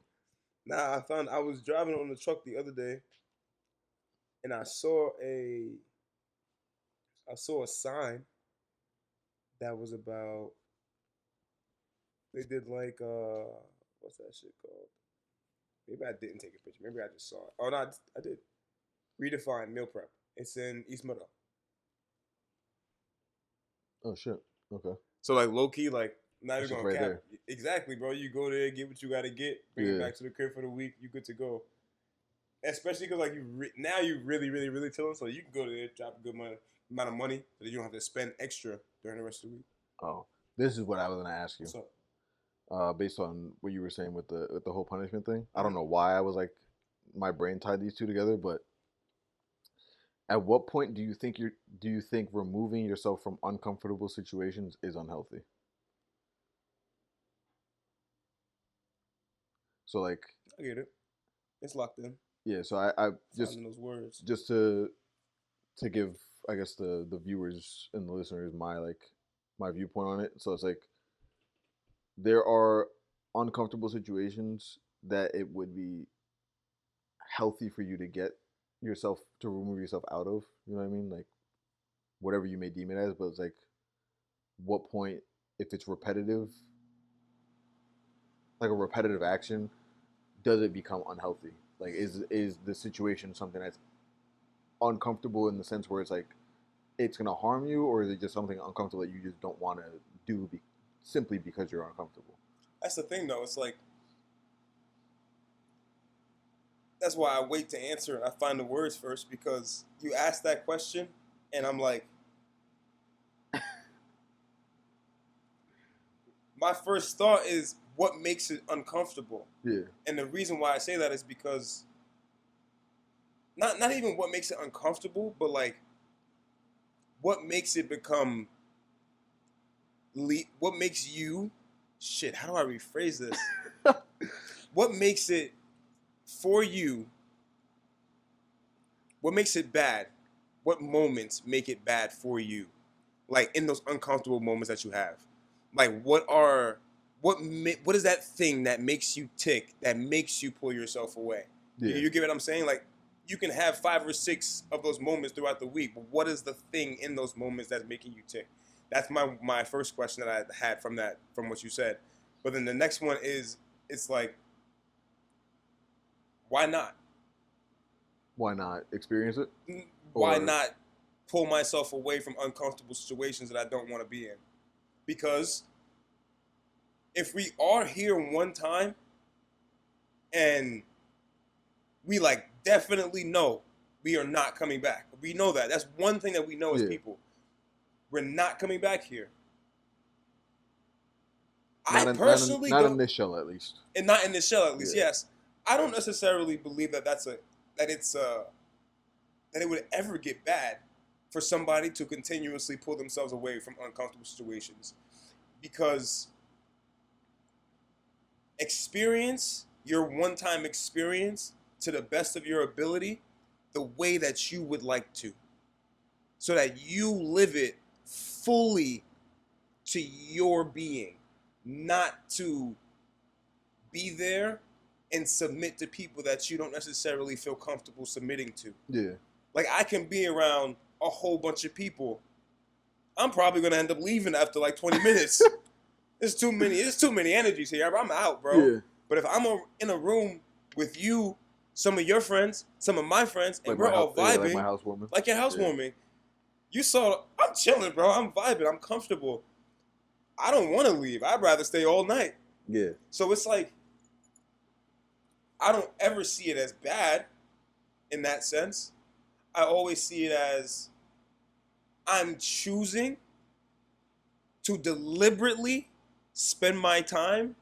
I was driving on the truck the other day, and I saw a sign that was about, they did like what's that shit called? Maybe I didn't take a picture. Maybe I just saw it. Oh no, I did. Redefine meal prep. It's in East Meadow. Oh shit. Okay. So like low key, like not That's even just gonna right cap. there. Exactly, bro. You go there, get what you gotta get, bring it Yeah. back to the crib for the week. You good to go. Especially because like now you really chilling, so you can go there, drop a good amount of money, so that you don't have to spend extra during the rest of the week. Oh, this is what I was gonna ask you. What's up? Based on what you were saying with the whole punishment thing, I don't know why I was like, my brain tied these two together, but at what point do you think removing yourself from uncomfortable situations is unhealthy? So like, I get it. It's locked in. yeah. So I just Finding those words. just to give, I guess, the viewers and the listeners my viewpoint on it. So it's like there are uncomfortable situations that it would be healthy for you to get yourself to remove yourself out of. You know what I mean? Like whatever you may deem it as, but it's like what point, if it's repetitive, like a repetitive action, does it become unhealthy? Like is the situation something that's uncomfortable in the sense where it's like it's gonna harm you, or is it just something uncomfortable that you just don't want to do simply because you're uncomfortable? That's the thing, though. It's like that's why I wait to answer and I find the words first, because you ask that question, and I'm like, my first thought is what makes it uncomfortable. Yeah. And the reason why I say that is because not even what makes it uncomfortable, but like what makes it become what makes you shit, how do I rephrase this? What makes it for you, what makes it bad? What moments make it bad for you? Like in those uncomfortable moments that you have. Like what is that thing that makes you tick, that makes you pull yourself away? Yeah. You get what I'm saying? Like you can have 5 or 6 of those moments throughout the week, but what is the thing in those moments that's making you tick? That's my first question that I had from what you said. But then the next one is, it's like, why not? Why not experience it? Why not pull myself away from uncomfortable situations that I don't want to be in? Because if we are here one time and we like definitely know we are not coming back. We know that. That's one thing that we know as people. We're not coming back here. I personally not in this shell at least. And not in this shell at least, yes. I don't necessarily believe that that it would ever get bad for somebody to continuously pull themselves away from uncomfortable situations. Because experience your one-time experience to the best of your ability the way that you would like to, so that you live it fully to your being, not to be there and submit to people that you don't necessarily feel comfortable submitting to. Yeah. Like I can be around a whole bunch of people. I'm probably gonna end up leaving after like 20 minutes. There's too many energies here. I'm out, bro. Yeah. But if I'm in a room with you, some of your friends, some of my friends, and we're all vibing, like my housewarming, like your housewarming, you saw I'm chilling, bro. I'm vibing. I'm comfortable. I don't want to leave. I'd rather stay all night. Yeah. So it's like I don't ever see it as bad in that sense. I always see it as I'm choosing to deliberately spend my time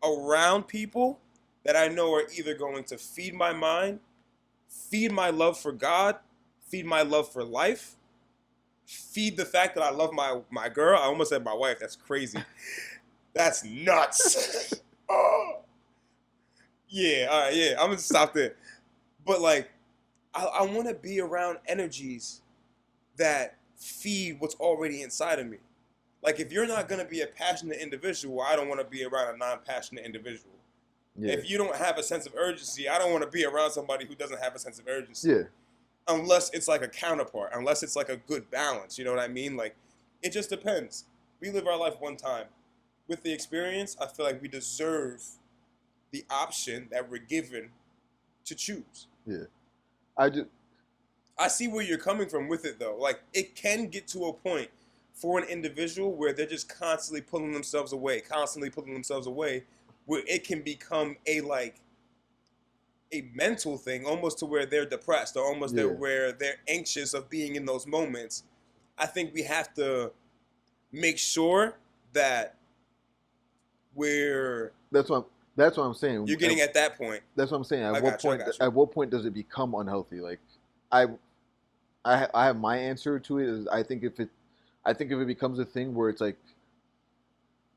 around people that I know are either going to feed my mind, feed my love for God, feed my love for life, feed the fact that I love my girl. I almost said my wife. That's crazy. That's nuts. Oh, yeah. All right. Yeah. I'm gonna stop there. But like, I want to be around energies that feed what's already inside of me. Like, if you're not gonna be a passionate individual, I don't want to be around a non-passionate individual. Yeah. If you don't have a sense of urgency, I don't want to be around somebody who doesn't have a sense of urgency. Yeah. Unless it's like a counterpart, unless it's like a good balance. You know what I mean? Like, it just depends. We live our life one time. With the experience, I feel like we deserve the option that we're given to choose. Yeah. I see where you're coming from with it, though. Like, it can get to a point for an individual where they're just constantly pulling themselves away, where it can become a mental thing, almost to where they're depressed or almost Yeah. where they're anxious of being in those moments. I think we have to make sure that That's what I'm saying. you're getting at that point. That's what I'm saying. I got you. At what point does it become unhealthy? Like, I I have my answer to it. Is I think if it becomes a thing where it's like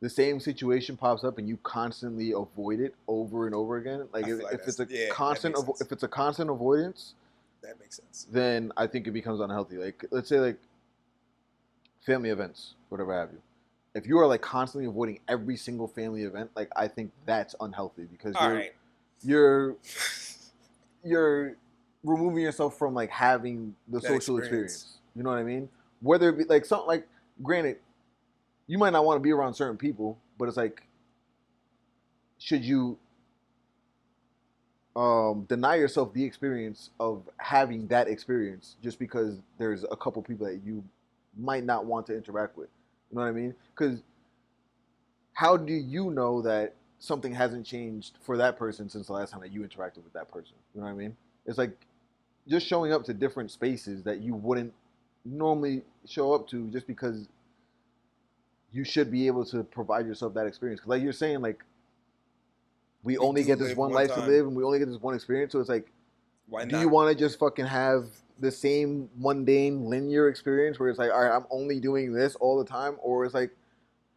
the same situation pops up and you constantly avoid it over and over again, like if it's a if it's a constant avoidance, that makes sense. Then I think it becomes unhealthy. Like, let's say like family events, whatever have you. If you are like constantly avoiding every single family event, like I think that's unhealthy because you're removing yourself from like having the that social experience. You know what I mean? Whether it be like something like, granted, you might not want to be around certain people, but it's like, should you deny yourself the experience of having that experience just because there's a couple people that you might not want to interact with? You know what I mean? Because how do you know that something hasn't changed for that person since the last time that you interacted with that person? You know what I mean? It's like just showing up to different spaces that you wouldn't normally show up to just because you should be able to provide yourself that experience. Because like you're saying, like, we only get this one life to live and we only get this one experience. So it's like, do you want to just fucking have the same mundane linear experience where it's like, all right, I'm only doing this all the time? Or it's like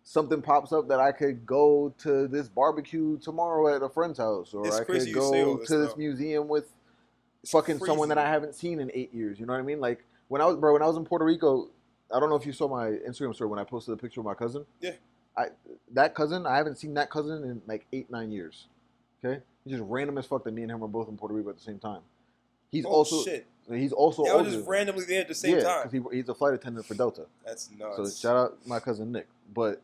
something pops up that I could go to this barbecue tomorrow at a friend's house, or I could go to this museum with fucking someone that I haven't seen in 8 years. You know what I mean? Like when I was in Puerto Rico, I don't know if you saw my Instagram story when I posted a picture of my cousin. Yeah. I haven't seen that cousin in like 8-9 years. Okay? He's just random as fuck that me and him are both in Puerto Rico at the same time. He's also Y'all just randomly there at the same time. Because he's a flight attendant for Delta. That's nuts. So shout out my cousin Nick. But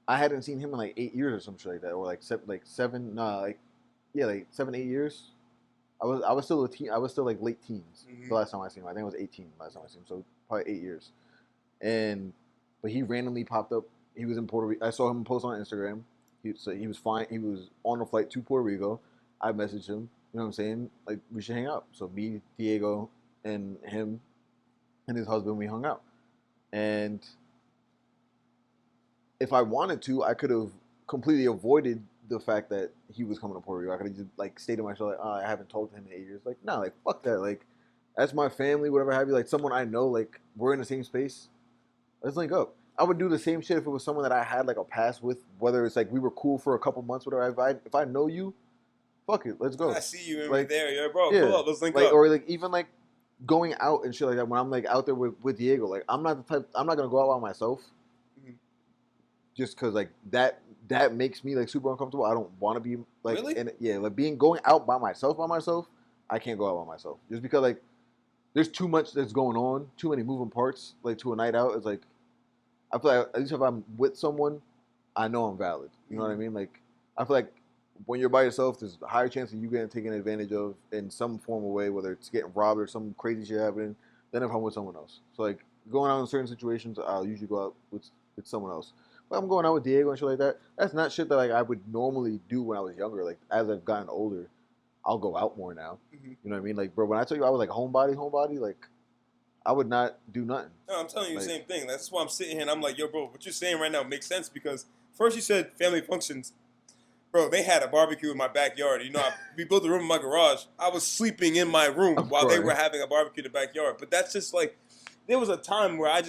I hadn't seen him in like 8 years or some shit like that, or like 7, 8 years. I was still a teen. I was still like late teens the last time I seen him. I think I was 18 last time I seen him. So probably 8 years. But he randomly popped up. He was in Puerto Rico. I saw him post on Instagram. He was fine. He was on a flight to Puerto Rico. I messaged him. You know what I'm saying? Like, we should hang out. So me, Diego, and him and his husband, we hung out. And if I wanted to, I could have completely avoided the fact that he was coming to Puerto Rico. I could have just like stayed to myself, like, oh, I haven't talked to him in 8 years. Like, nah, like fuck that. Like, that's my family, whatever have you. Like, someone I know, like, we're in the same space. Let's link up. I would do the same shit if it was someone that I had like a past with, whether it's like we were cool for a couple months, whatever. If I know you, fuck it, let's go. I see you in like, there, yo, bro. Yeah. Pull up, let's link up. Or like even like going out and shit like that. When I'm like out there with Diego, like I'm not gonna go out by myself. Just because like that makes me like super uncomfortable. I don't want to be like, really? Like going out by myself. I can't go out by myself just because like there's too much that's going on, too many moving parts. Like to a night out, it's like I feel like at least if I'm with someone, I know I'm valid. You know what I mean? Like I feel like when you're by yourself, there's a higher chance of you getting taken advantage of in some form of way, whether it's getting robbed or some crazy shit happening, than if I'm with someone else. So like going out in certain situations, I'll usually go out with someone else. But I'm going out with Diego and shit like that. That's not shit that like I would normally do when I was younger. Like as I've gotten older, I'll go out more now. You know what I mean? Like, bro, when I tell you I was like homebody, like I would not do nothing. No, I'm telling you Like, the same thing. That's why I'm sitting here and I'm like, yo, bro, what you're saying right now makes sense because first you said family functions. Bro, they had a barbecue in my backyard. You know, we built a room in my garage. I was sleeping in my room I'm while they were crying. having a barbecue in the backyard. But that's just like, there was a time where I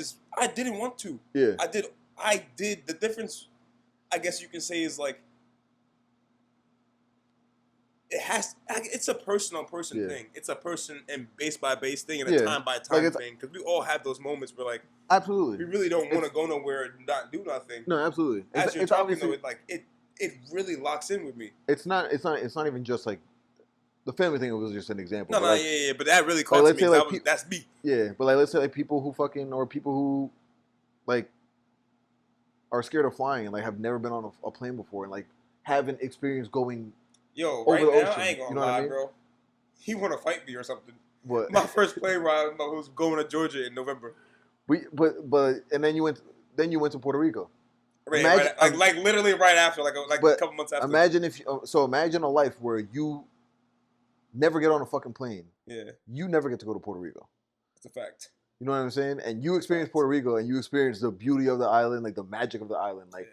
didn't want to. Yeah. I did. The difference, I guess you can say, is like, it's a person on person thing. It's a person and base by base thing and a time by time thing. Because we all have those moments where like, absolutely, we really don't want to go nowhere and not do nothing. No, absolutely. As you're talking though, it really locks in with me. It's not even just like the family thing was just an example. No, yeah, but that really caught me. Like, that's me. Yeah, but like let's say like people who people who like are scared of flying and like have never been on a plane before and like haven't experienced going. Yo, over right the now ocean, I ain't gonna you know lie, what I mean? bro. He want to fight me or something. What? My first plane ride was going to Georgia in November. And then you went to Puerto Rico. Right, like literally right after, like a couple months after. Imagine imagine a life where you never get on a fucking plane. Yeah. You never get to go to Puerto Rico. It's a fact. You know what I'm saying? And you experience Puerto Rico and you experience the beauty of the island, like the magic of the island. Like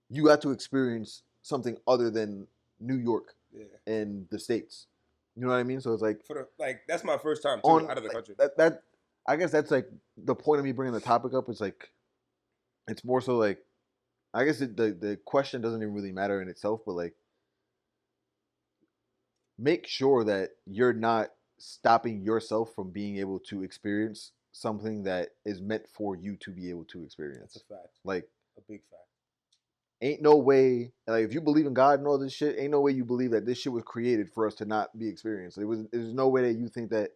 you got to experience something other than New York and the States. You know what I mean? So it's like that's my first time too, out of the country. That I guess that's like the point of me bringing the topic up. Is like it's more so like I guess the question doesn't even really matter in itself, but like make sure that you're not stopping yourself from being able to experience something that is meant for you to be able to experience. That's a fact. Like a big fact. Ain't no way, like if you believe in God and all this shit, ain't no way you believe that this shit was created for us to not be experienced. There's no way that you think that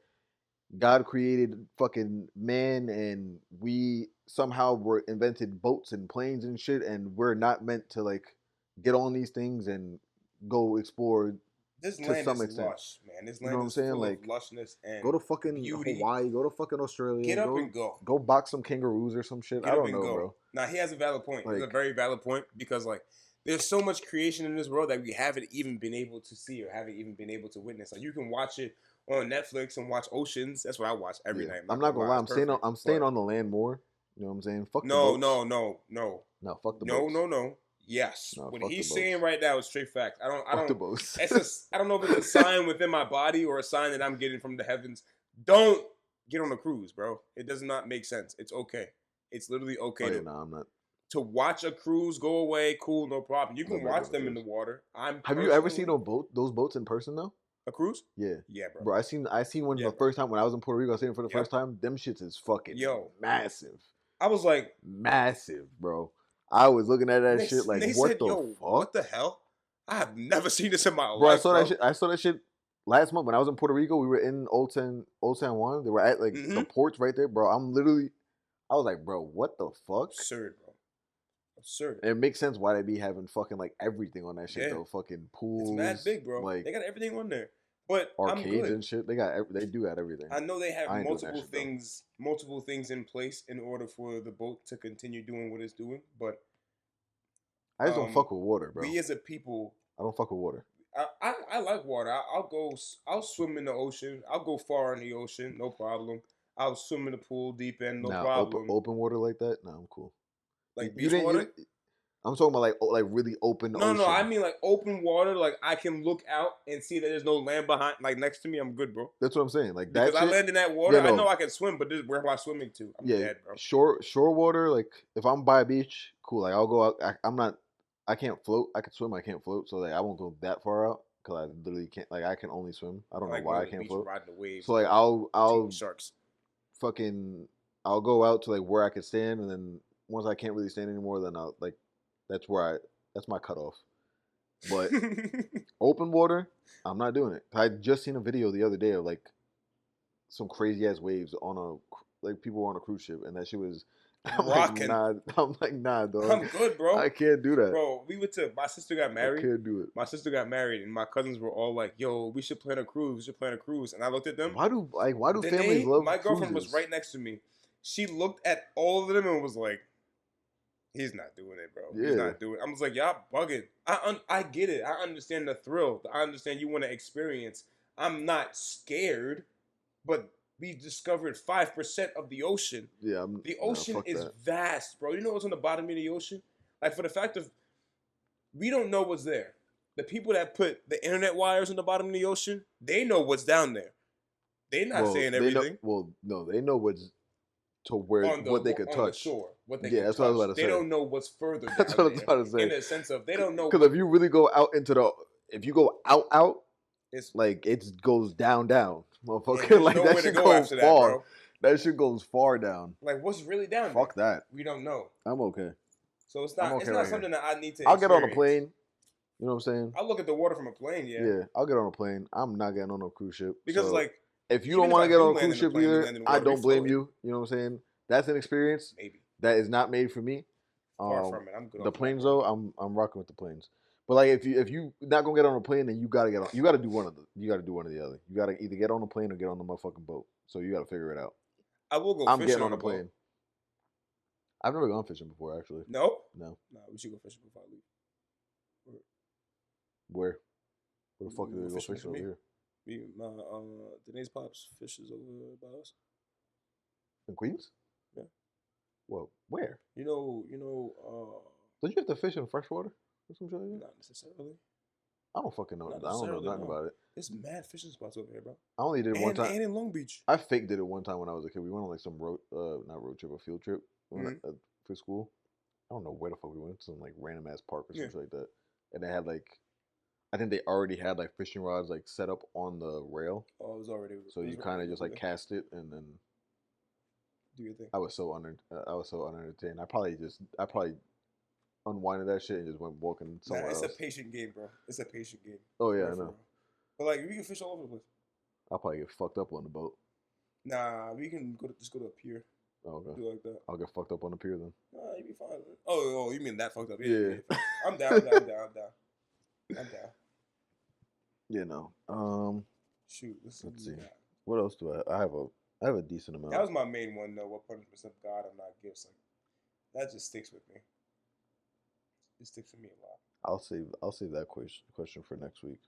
God created fucking man and we somehow were invented boats and planes and shit and we're not meant to like get on these things and go explore. This land is lush, man. This land is full of lushness and go to fucking beauty. Hawaii, go to fucking Australia. Get up and go. Go box some kangaroos or some shit. I don't know, bro. Now, he has a valid point. It's a very valid point because, like, there's so much creation in this world that we haven't even been able to see or haven't even been able to witness. Like, you can watch it on Netflix and watch Oceans. That's what I watch every night. I'm not gonna lie. I'm staying on the land more. You know what I'm saying? Fuck no, the boats. no. No, fuck the boats. No. Yes, no, what he's saying right now is straight fact. I don't. The boats. I don't know if it's a sign within my body or a sign that I'm getting from the heavens. Don't get on a cruise, bro. It does not make sense. It's okay. It's literally okay I'm not. To watch a cruise go away. Cool, no problem. You can watch them in the water. Have you ever seen those boats in person though? A cruise? Yeah, bro. Bro, I seen one the first time when I was in Puerto Rico. I seen it for the first time. Them shits is fucking massive. I was like massive, bro. I was looking at that shit like, what the fuck? What the hell? I have never seen this in my life. Bro, I saw that shit last month when I was in Puerto Rico. We were in Old San Juan. They were at like the ports right there, bro. I was like, bro, what the fuck? Absurd, bro. Absurd. And it makes sense why they be having fucking like everything on that shit though. Fucking pools. It's mad big, bro. Like they got everything on there. But arcades and shit. They do got everything. I know they have multiple things in place in order for the boat to continue doing what it's doing. But I just don't fuck with water, bro. We as a people, I don't fuck with water. I like water. I'll swim in the ocean. I'll go far in the ocean, no problem. I'll swim in the pool deep end, no problem. Open water like that? No, I'm cool. Like beach water? I'm talking about like really open ocean. No, I mean like open water. Like I can look out and see that there's no land behind, like next to me. I'm good, bro. That's what I'm saying. Like that. Because I land in that water. I know I can swim, but where am I swimming to? I'm dead, bro. Shore water. Like if I'm by a beach, cool. Like I'll go out. I can't float. I can swim. I can't float. So like I won't go that far out because I literally can't. Like I can only swim. I don't know why I can't float. Riding the waves, so like I'll sharks. I'll go out to like where I can stand, and then once I can't really stand anymore, then I'll like that's my cutoff. But open water, I'm not doing it. I just seen a video the other day of like some crazy ass waves on people were on a cruise ship, and that shit was. Rocking. I'm like, nah, dog. I'm good, bro. I can't do that. Bro, my sister got married. I can't do it. My sister got married, and my cousins were all like, yo, we should plan a cruise. And I looked at them. Why do families love My girlfriend cruises? was right next to me. She looked at all of them and was like, he's not doing it, bro. Yeah. He's not doing it. I was like, y'all bugging. I get it. I understand the thrill. I understand you want to experience. I'm not scared, but we discovered 5% of the ocean. Yeah, The ocean is vast, bro. You know what's on the bottom of the ocean? Like, for the fact of we don't know what's there. The people that put the internet wires in the bottom of the ocean, they know what's down there. They're not saying everything. No, they know what's to where what they could on the touch. shore, what they Yeah, could that's touch. what I was about to They say. don't know what's further That's down what I was there. about to say. In the sense of they don't know. Because if you really go out into the, if you go out, it's like it goes down, motherfucker. there's like nowhere that to shit go goes after that, far. bro. That shit goes far down. Like, what's really down Fuck there? that. We don't know. I'm okay. So it's I'm not. okay It's not right something here. that I need to. I'll get on a experience. plane. You know what I'm saying? I'll look at the water from a plane. Yeah. Yeah, I'll get on a plane. I'm not getting on no cruise ship. Because so like, if you even don't if want I to get do on a land cruise in the ship plane and either, land in the I water, don't we blame float. you. You know what I'm saying? That's an experience Maybe. that is not made for me. Far from it. I'm good. The planes though, I'm rocking with the planes. But like if you not gonna get on a plane, then you gotta get on. You gotta do one of the other. You gotta either get on a plane or get on the motherfucking boat. So you gotta figure it out. I will go I'm fishing getting on a a plane. boat. I've never gone fishing before, actually. No. No. Nah, we should go fishing before I leave. Where? Where the fuck do we go fishing fishing with over me. here? Danae's pops fishes over by us. In Queens? Yeah. Well, where? You know. Don't you have to fish in freshwater or some shit like that? Not necessarily. I don't fucking know. Not I don't know nothing no. about it. There's mad fishing spots over here, bro. I only did it one time. And in Long Beach. I fake did it one time when I was a kid. We went on like some not road trip, a field trip for school. I don't know where the fuck we went. Some like random ass park or something like that. And they had like, I think they already had like fishing rods like set up on the rail. Oh, it was already. So you kind of just like cast it and then. Do your thing. I was so unentertained. I probably unwinded that shit and just went walking somewhere else. It's a patient game, bro. It's a patient game. Oh yeah, I know. But like, we can fish all over the place. I'll probably get fucked up on the boat. Nah, we can just go to a pier. Oh, okay. Do like that. I'll get fucked up on the pier then. Nah, you be fine. Oh, you mean that fucked up? Yeah. I'm down. Yeah, no. Shoot. Let's see. What else do I have? I have a decent amount. That was my main one though. What punishments of God are not gifts? Like that just sticks with me. It sticks with me a lot. I'll save that question for next week.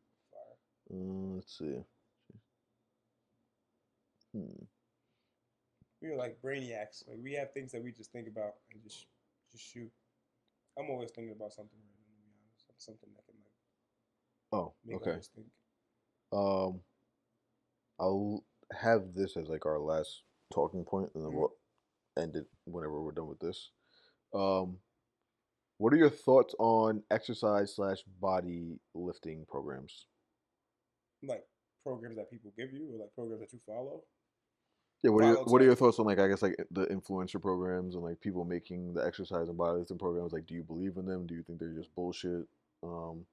Let's see. We're like brainiacs. Like we have things that we just think about and just shoot. I'm always thinking about something right now, to be honest. Something that can like make us think. I'll have this as like our last talking point, and then we'll end it whenever we're done with this. What are your thoughts on exercise / body lifting programs? Like programs that people give you, or like programs that you follow? Yeah, what are your thoughts on like, I guess, like the influencer programs and like people making the exercise and bodylifting programs? Like, do you believe in them? Do you think they're just bullshit?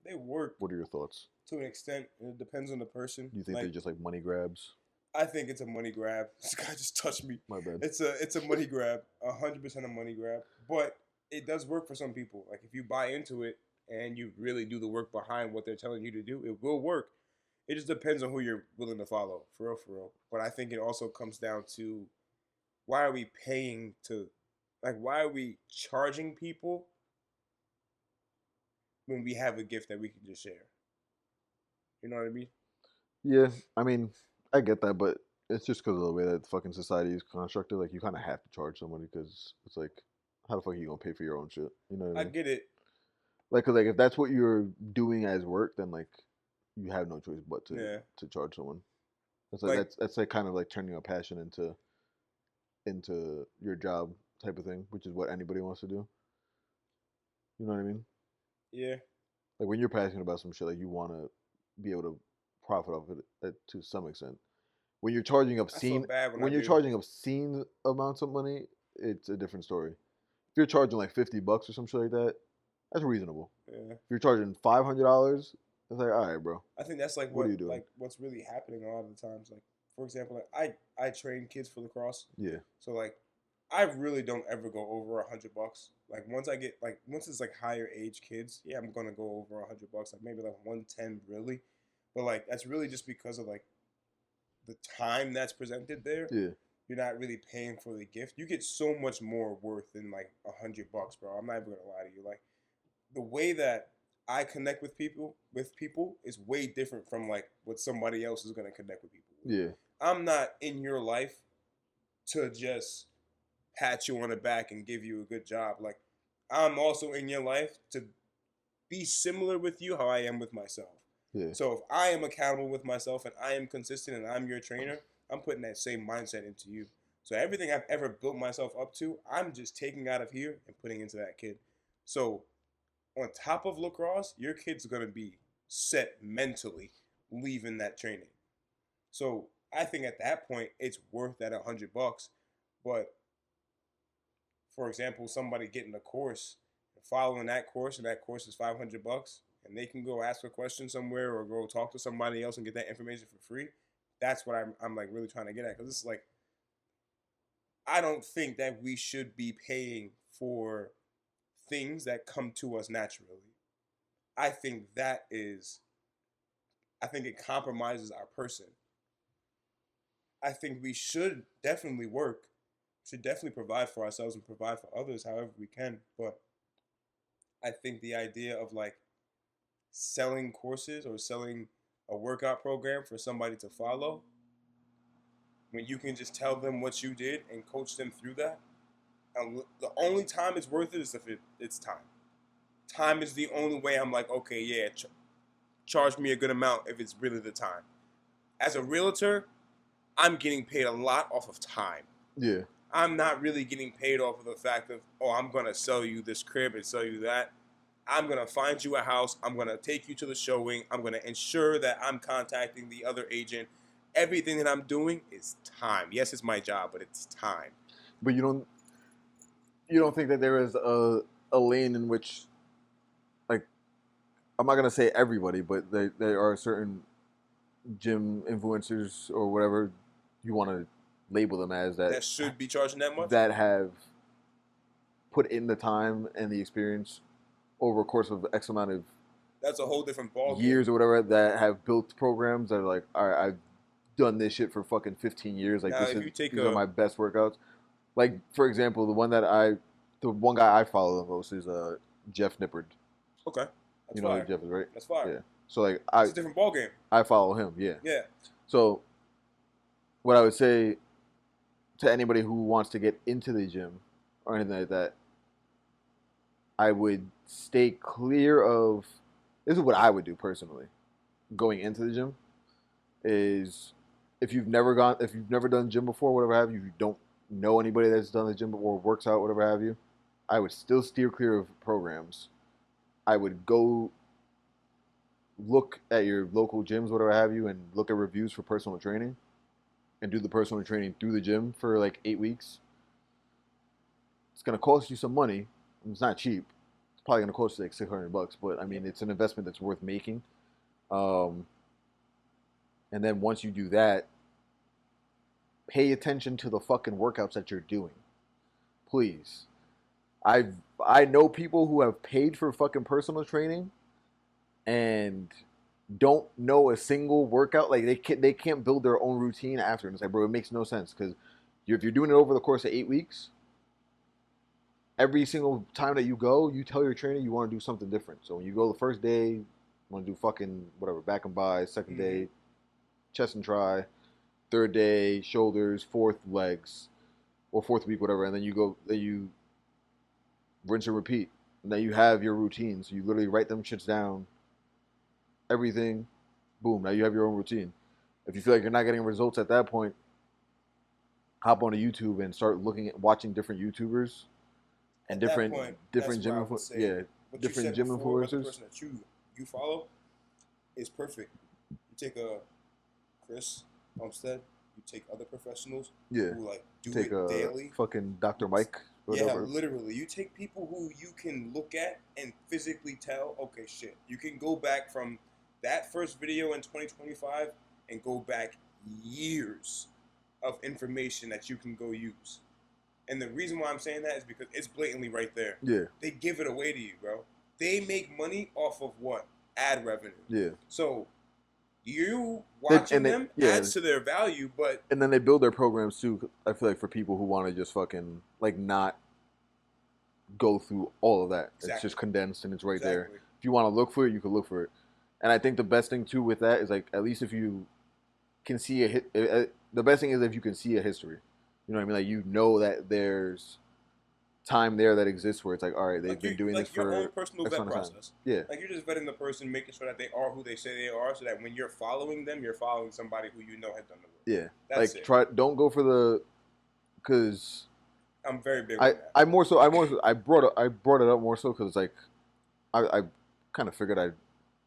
They work. What are your thoughts? To an extent, it depends on the person. Do you think they're just like money grabs? I think it's a money grab. This guy just touched me. My bad. It's a money grab, 100% a money grab. But it does work for some people. Like if you buy into it and you really do the work behind what they're telling you to do, it will work. It just depends on who you're willing to follow, for real. But I think it also comes down to why are we paying to, like, why are we charging people when we have a gift that we can just share? You know what I mean? Yeah, I mean, I get that, but it's just because of the way that fucking society is constructed. Like, you kind of have to charge somebody because it's like, how the fuck are you gonna pay for your own shit? You know what I mean? I get it. Like, cause like if that's what you're doing as work, then like you have no choice but to charge someone. It's like that's like kind of like turning a passion into your job type of thing, which is what anybody wants to do. You know what I mean? Yeah. Like when you're passionate about some shit, like you want to be able to profit off of it to some extent. When you're charging obscene amounts of money, it's a different story. If you're charging like $50 or some shit like that, that's reasonable. Yeah. If you're charging $500, it's like, all right, bro. I think that's like what are you doing? Like what's really happening a lot of the times. Like for example, like I train kids for lacrosse. Yeah. So like I really don't ever go over $100. Like once it's like higher age kids, yeah, I'm gonna go over $100. Like maybe like 110 really, but like that's really just because of like the time that's presented there. Yeah. You're not really paying for the gift. You get so much more worth than like $100, bro. I'm not even gonna lie to you. Like the way that I connect with people is way different from like what somebody else is gonna connect with people with. Yeah. I'm not in your life to just pat you on the back and give you a good job. Like, I'm also in your life to be similar with you how I am with myself. Yeah. So if I am accountable with myself and I am consistent and I'm your trainer, I'm putting that same mindset into you. So everything I've ever built myself up to, I'm just taking out of here and putting into that kid. So on top of lacrosse, your kid's gonna be set mentally leaving that training. So I think at that point it's worth that $100. But for example, somebody getting a course, following that course, and that course is $500, and they can go ask a question somewhere or go talk to somebody else and get that information for free. That's what I'm like really trying to get at, because it's like I don't think that we should be paying for things that come to us naturally. I think that is, I think it compromises our person. I think we should definitely work, should definitely provide for ourselves and provide for others however we can. But I think the idea of like selling courses or selling a workout program for somebody to follow, when you can just tell them what you did and coach them through that, and the only time it's worth it is if it's time. Time is the only way I'm like, okay, yeah, charge me a good amount if it's really the time. As a realtor, I'm getting paid a lot off of time. Yeah. I'm not really getting paid off of the fact of, oh, I'm going to sell you this crib and sell you that. I'm going to find you a house. I'm going to take you to the showing. I'm going to ensure that I'm contacting the other agent. Everything that I'm doing is time. Yes, it's my job, but it's time. But you don't think that there is a lane in which, like, I'm not gonna say everybody, but there are certain gym influencers or whatever you want to label them as That should be charging that much? that have put in the time and the experience over a course of X amount of That's a whole different ballgame. years or whatever, that have built programs that are like, all right, I've done this shit for fucking 15 years. Like, Now, if you take these are my best workouts. Like, for example, the one guy I follow the most is Jeff Nippard. Okay. That's you know fire. who Jeff is, right? That's fire. Yeah. So like it's a different ballgame. I follow him. Yeah. Yeah. So what I would say to anybody who wants to get into the gym or anything like that, I would stay clear of. This is what I would do personally. Going into the gym is if you've never done gym before, whatever have you, if you don't know anybody that's done the gym before, works out, whatever have you, I would still steer clear of programs. I would go look at your local gyms, whatever have you, and look at reviews for personal training and do the personal training through the gym for like 8 weeks. It's going to cost you some money. It's not cheap. It's probably going to cost you like $600, but I mean, it's an investment that's worth making. And then once you do that, pay attention to the fucking workouts that you're doing. Please. I know people who have paid for fucking personal training and don't know a single workout. Like they can't build their own routine after. And it's like, bro, it makes no sense because if you're doing it over the course of 8 weeks, every single time that you go, you tell your trainer you want to do something different. So when you go the first day, you want to do fucking whatever, back and by. Second day, chest and try. Third day, shoulders. Fourth, legs, or fourth week, whatever. And then you rinse and repeat. And then you have your routine. So you literally write them shits down. Everything, boom. Now you have your own routine. If you feel like you're not getting results at that point, hop onto YouTube and start watching different YouTubers and different gym influencers. Yeah, different gym influencers. The person that you follow is perfect. You take a Chris Umstead. You take other professionals who like do it daily. Fucking Dr. Mike. Whatever. Yeah, literally. You take people who you can look at and physically tell, okay, shit. You can go back from that first video in 2025 and go back years of information that you can go use. And the reason why I'm saying that is because it's blatantly right there. Yeah. They give it away to you, bro. They make money off of what? Ad revenue. Yeah. So you watching them adds to their value, but and then they build their programs too. I feel like for people who want to just fucking like not go through all of that. Exactly. It's just condensed and it's right there. If you want to look for it, you can look for it. And I think the best thing too with that is like at least if you can see the best thing is if you can see a history. You know what I mean? Like you know that there's time there that exists where it's like, all right, they've been doing this your own for personal X vet amount of time. process. Yeah, Like you're just vetting the person, making sure that they are who they say they are, so that when you're following them, you're following somebody who you know has done the work. yeah. That's Like it. don't go for the, because I'm very big on that. I brought it up more so because like I kind of figured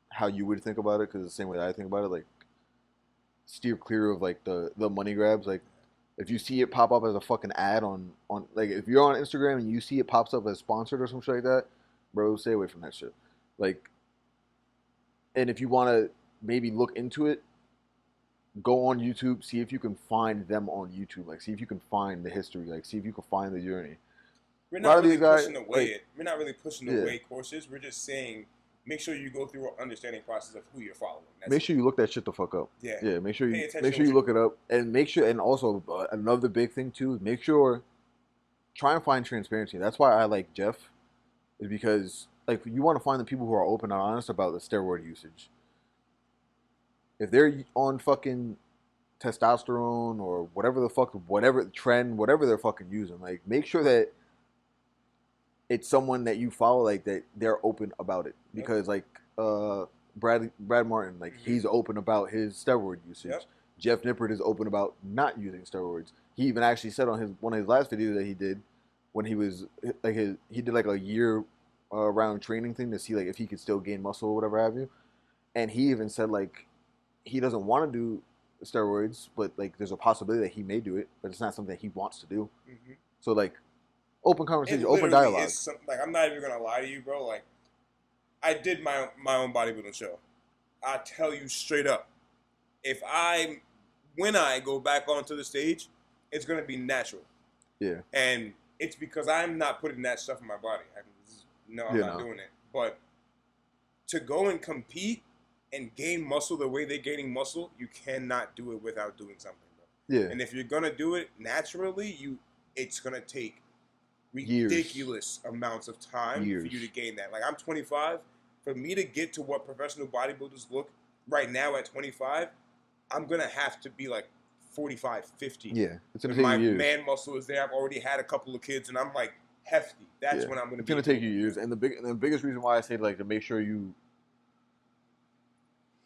how you would think about it because it's the same way that I think about it. Like steer clear of like the money grabs. Like if you see it pop up as a fucking ad on like if you're on Instagram and you see it pops up as sponsored or some shit like that, bro, stay away from that shit. Like, and if you want to maybe look into it, go on YouTube, see if you can find them on YouTube. Like, see if you can find the history. Like, see if you can find the journey. We're A lot not of really these guys, pushing away like, it. We're not really pushing yeah. away courses. We're just saying make sure you go through an understanding process of who you're following. That's Make sure you look that shit the fuck up. Yeah. Yeah. Make sure Pay you attention make to sure you what look it up and make sure. And also another big thing too is make sure try and find transparency. That's why I like Jeff, is because like you want to find the people who are open and honest about the steroid usage. If they're on fucking testosterone or whatever the fuck, whatever trend, whatever they're fucking using, like make sure that it's someone that you follow, like that they're open about it. Because like Brad Martin, like he's open about his steroid usage. Yep. Jeff Nippert is open about not using steroids. He even actually said on his one of his last videos that he did when he was like he did like a year round training thing to see like if he could still gain muscle or whatever have you. And he even said like he doesn't want to do steroids, but like there's a possibility that he may do it, but it's not something that he wants to do. Mm-hmm. So like open conversation, It open dialogue. Is like I'm not even gonna lie to you, bro. Like I did my own bodybuilding show. I tell you straight up, when I go back onto the stage, it's gonna be natural. Yeah. And it's because I'm not putting that stuff in my body. I'm not doing it. But to go and compete and gain muscle the way they're gaining muscle, you cannot do it without doing something, bro. Yeah. And if you're gonna do it naturally, it's gonna take ridiculous amounts of time for you to gain that. Like I'm 25. For me to get to what professional bodybuilders look right now at 25, I'm gonna have to be like 45, 50. Yeah, it's gonna take you years. My man muscle is there. I've already had a couple of kids, and I'm like hefty. That's when I'm gonna. It's gonna take you years, and the biggest reason why I say like to make sure you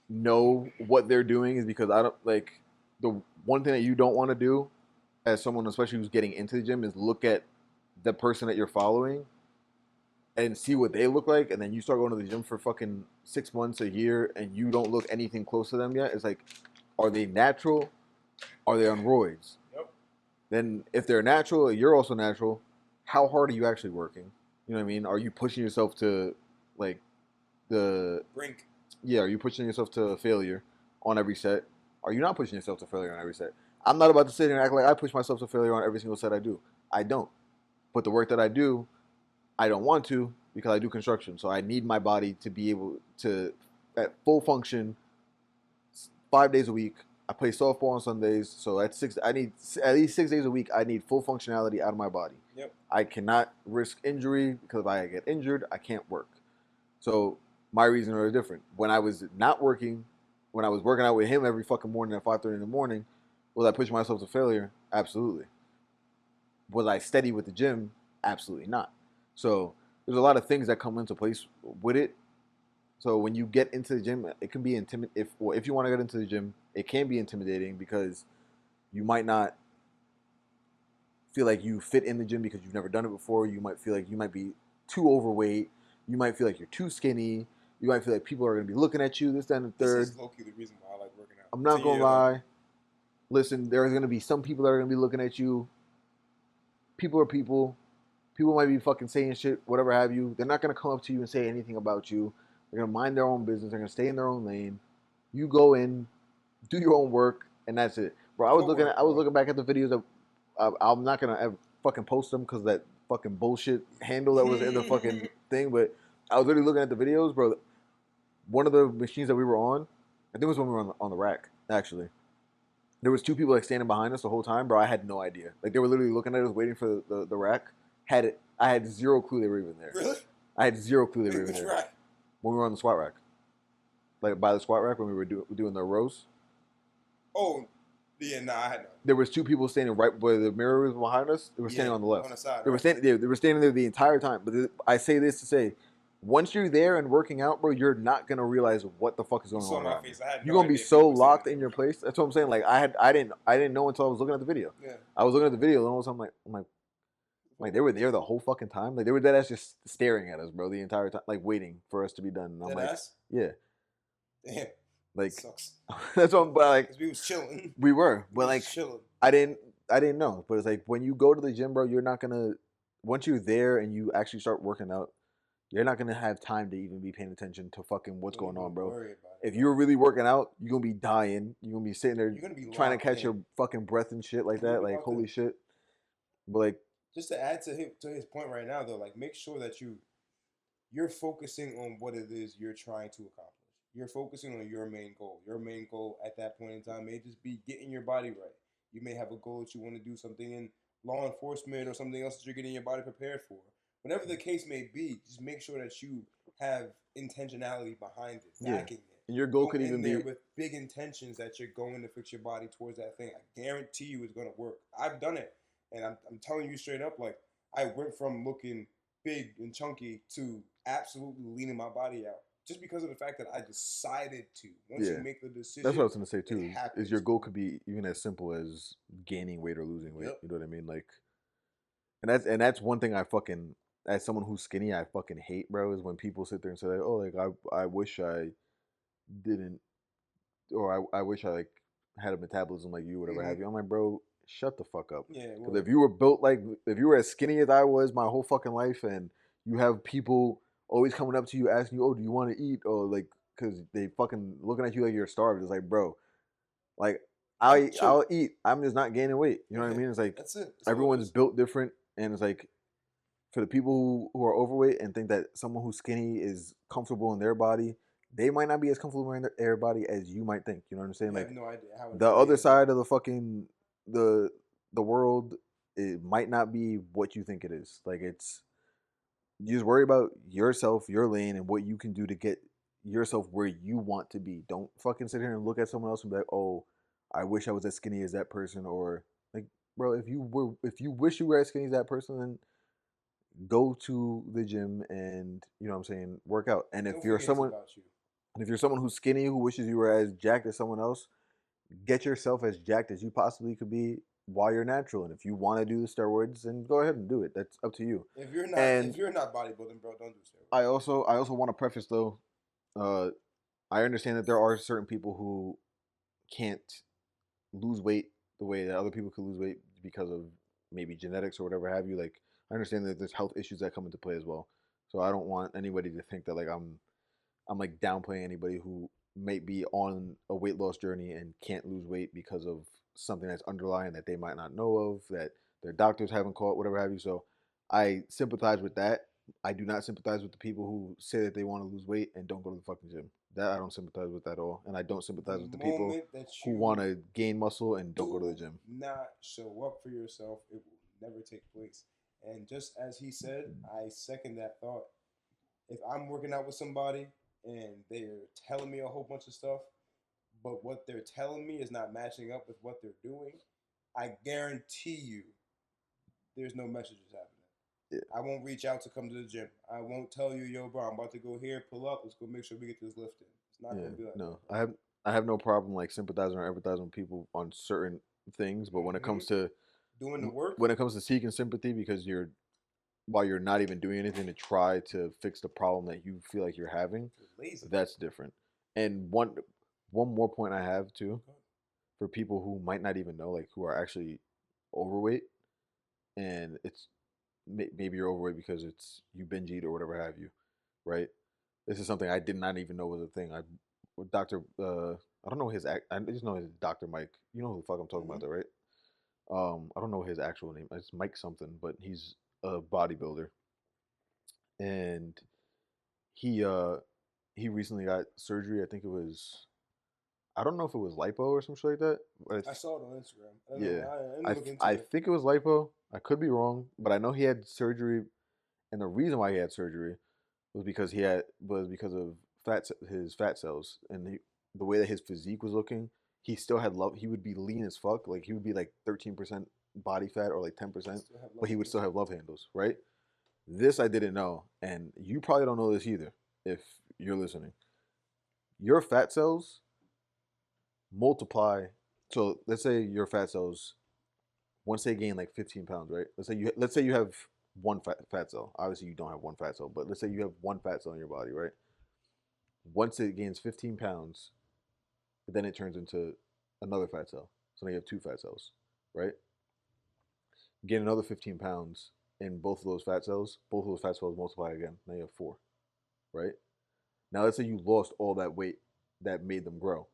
know what they're doing is because I don't like the one thing that you don't want to do as someone, especially who's getting into the gym, is look at the person that you're following and see what they look like, and then you start going to the gym for fucking 6 months, a year, and you don't look anything close to them yet. It's like, are they natural? Are they on roids? Yep. Then if they're natural, you're also natural. How hard are you actually working? You know what I mean? Are you pushing yourself to like the brink? Yeah, are you pushing yourself to failure on every set? Are you not pushing yourself to failure on every set? I'm not about to sit here and act like I push myself to failure on every single set I do. I don't. But the work that I do, I don't want to because I do construction. So I need my body to be able to, at full function, 5 days a week. I play softball on Sundays. So I need at least 6 days a week. I need full functionality out of my body. Yep. I cannot risk injury because if I get injured, I can't work. So my reasons are different. When I was not working, when I was working out with him every fucking morning at 5:30 in the morning, was I pushing myself to failure? Absolutely. Was I steady with the gym? Absolutely not. So there's a lot of things that come into place with it. So when you get into the gym, it can be intimidating. If you want to get into the gym, it can be intimidating because you might not feel like you fit in the gym because you've never done it before. You might feel like you might be too overweight. You might feel like you're too skinny. You might feel like people are going to be looking at you, this, that, and the third. This is low-key the reason why I like working out. I'm not going to lie. Listen, there's going to be some people that are going to be looking at you. People are people. People might be fucking saying shit, whatever have you. They're not going to come up to you and say anything about you. They're going to mind their own business. They're going to stay in their own lane. You go in, do your own work, and that's it. Bro, I was looking back at the videos of, I'm not going to ever fucking post them because that fucking bullshit handle that was in the fucking thing, but I was literally looking at the videos, bro. One of the machines that we were on, I think it was when we were on the rack, actually. There was two people like standing behind us the whole time, bro. I had no idea. Like they were literally looking at us, waiting for the rack. I had zero clue they were even there. Really? I had zero clue they were even Which there. rack? When we were on the squat rack. Like by the squat rack when we were doing the rows. Oh, Yeah, nah, I had no. There was two people standing right where the mirror was behind us. They were standing Yeah, on the left. on the side, They were right. standing. They were standing there the entire time. But I say this to say, once you're there and working out, bro, you're not gonna realize what the fuck is You going saw on my around you. face. I had You're no gonna be idea people so were standing locked there. in your place. That's what I'm saying. Like I didn't know until I was looking at the video. Yeah. I was looking at the video and all of a sudden I'm like they were there the whole fucking time. Like they were dead ass just staring at us, bro, the entire time, like waiting for us to be done. And I'm Dead like, ass? yeah, Damn. like Sucks. that's what. But like Because we was chilling. we were, We but was like chilling. I didn't I didn't know. But it's like when you go to the gym, bro, you're not gonna once you're there and you actually start working out, you're not gonna have time to even be paying attention to fucking what's Don't going on, even bro. worry about it, If bro. you're really working out, you're gonna be dying. You're gonna be sitting there You're gonna be trying to locked catch in. your fucking breath and shit like You're that. gonna be Like locked holy in. shit. But like Just to add to his point right now, though, like make sure that you're focusing on what it is you're trying to accomplish. You're focusing on your main goal. Your main goal at that point in time may just be getting your body right. You may have a goal that you want to do something in law enforcement or something else that you're getting your body prepared for. Whatever the case may be, just make sure that you have intentionality behind it, yeah, backing it. and your goal Go could in even there be with big intentions that you're going to fix your body towards that thing. I guarantee you it's going to work. I've done it. And I'm telling you straight up, like, I went from looking big and chunky to absolutely leaning my body out just because of the fact that I decided to. Once you yeah. make the decision, That's what I was gonna say it too. Is happens. your goal could be even as simple as gaining weight or losing weight. Yep. You know what I mean? Like, and that's one thing I fucking as someone who's skinny, I fucking hate, bro. Is when people sit there and say like, oh, like I wish I didn't, or I wish I like had a metabolism like you, whatever have Mm-hmm. you. I'm like, bro, shut the fuck up. Yeah. Because Well, if you were built like, if you were as skinny as I was my whole fucking life, and you have people always coming up to you asking you, oh, do you want to eat, or like, because they fucking looking at you like you're starved. It's like, bro, like I'm I'll chilling. eat. I'm just not gaining weight. You know what I Yeah. mean? It's like That's it. That's all it everyone's is. built different, and it's like for the people who are overweight and think that someone who's skinny is comfortable in their body, they might not be as comfortable in their body as you might think. You know what I'm saying? You have Like no idea how it the really other is, bro. side of the fucking the the world, it might not be what you think it is. Like it's you just worry about yourself, your lane, and what you can do to get yourself where you want to be. Don't fucking sit here and look at someone else and be like, oh, I wish I was as skinny as that person, or like, bro, if you wish you were as skinny as that person, then go to the gym and you know what I'm saying, work out. And Don't forget it's about you. if you're someone who's skinny who wishes you were as jacked as someone else, get yourself as jacked as you possibly could be while you're natural. And if you want to do the steroids, then go ahead and do it. That's up to you. If And you're not bodybuilding, bro, don't do steroids. I also want to preface though, uh, I understand that there are certain people who can't lose weight the way that other people could lose weight because of maybe genetics or whatever have you. Like I understand that there's health issues that come into play as well. So I don't want anybody to think that like I'm like downplaying anybody who may be on a weight loss journey and can't lose weight because of something that's underlying that they might not know of, that their doctors haven't caught, whatever have you. So I sympathize with that. I do not sympathize with the people who say that they want to lose weight and don't go to the fucking gym. That I don't sympathize with at all. And I don't The sympathize with the people moment that who you want to gain muscle and don't go to the do gym. not show up for yourself, it will never take place. And just as he said, I second that thought. If I'm working out with somebody and they're telling me a whole bunch of stuff, but what they're telling me is not matching up with what they're doing, I guarantee you there's no messages happening. Yeah. I won't reach out to come to the gym. I won't tell you, yo, bro, I'm about to go here, pull up. Let's go make sure we get this lifted. It's not Yeah, going to be like no, that, I have no problem like sympathizing or empathizing with people on certain things, but bro. Doing the work, when it comes to seeking sympathy because you're while you're not even doing anything to try to fix the problem that you feel like you're having, you're lazy. that's different. And one more point I have too for people who might not even know, like who are actually overweight, and it's maybe you're overweight because it's you binge eat or whatever have you, right? This is something I did not even know was a thing. Doctor, I don't know his I just know his Doctor Mike. You know who the fuck I'm talking Mm-hmm. about, though, right? I don't know his actual name. It's Mike something, but he's a bodybuilder, and he uh he recently got surgery. I think it was I don't know if it was lipo or some shit like that. But I saw it on Instagram. I don't know. yeah, I didn't look I into it. think it was lipo. I could be wrong, but I know he had surgery, and the reason why he had surgery was because of his fat cells and the way that his physique was looking. he still had love. He would be lean as fuck. Like he would be like 13% body fat or like 10%, Still have but love he would handles. still have love handles, right? This I didn't know, and you probably don't know this either if you're listening. Your fat cells multiply. So let's say your fat cells, once they gain like 15 pounds, right? Let's say you have one fat cell. Obviously, you don't have one fat cell, but let's say you have one fat cell in your body, right? Once it gains 15 pounds, then it turns into another fat cell. So now you have two fat cells, right? Gain another 15 pounds in both of those fat cells. Both of those fat cells multiply again. Now you have four, right? Now let's say you lost all that weight that made them grow.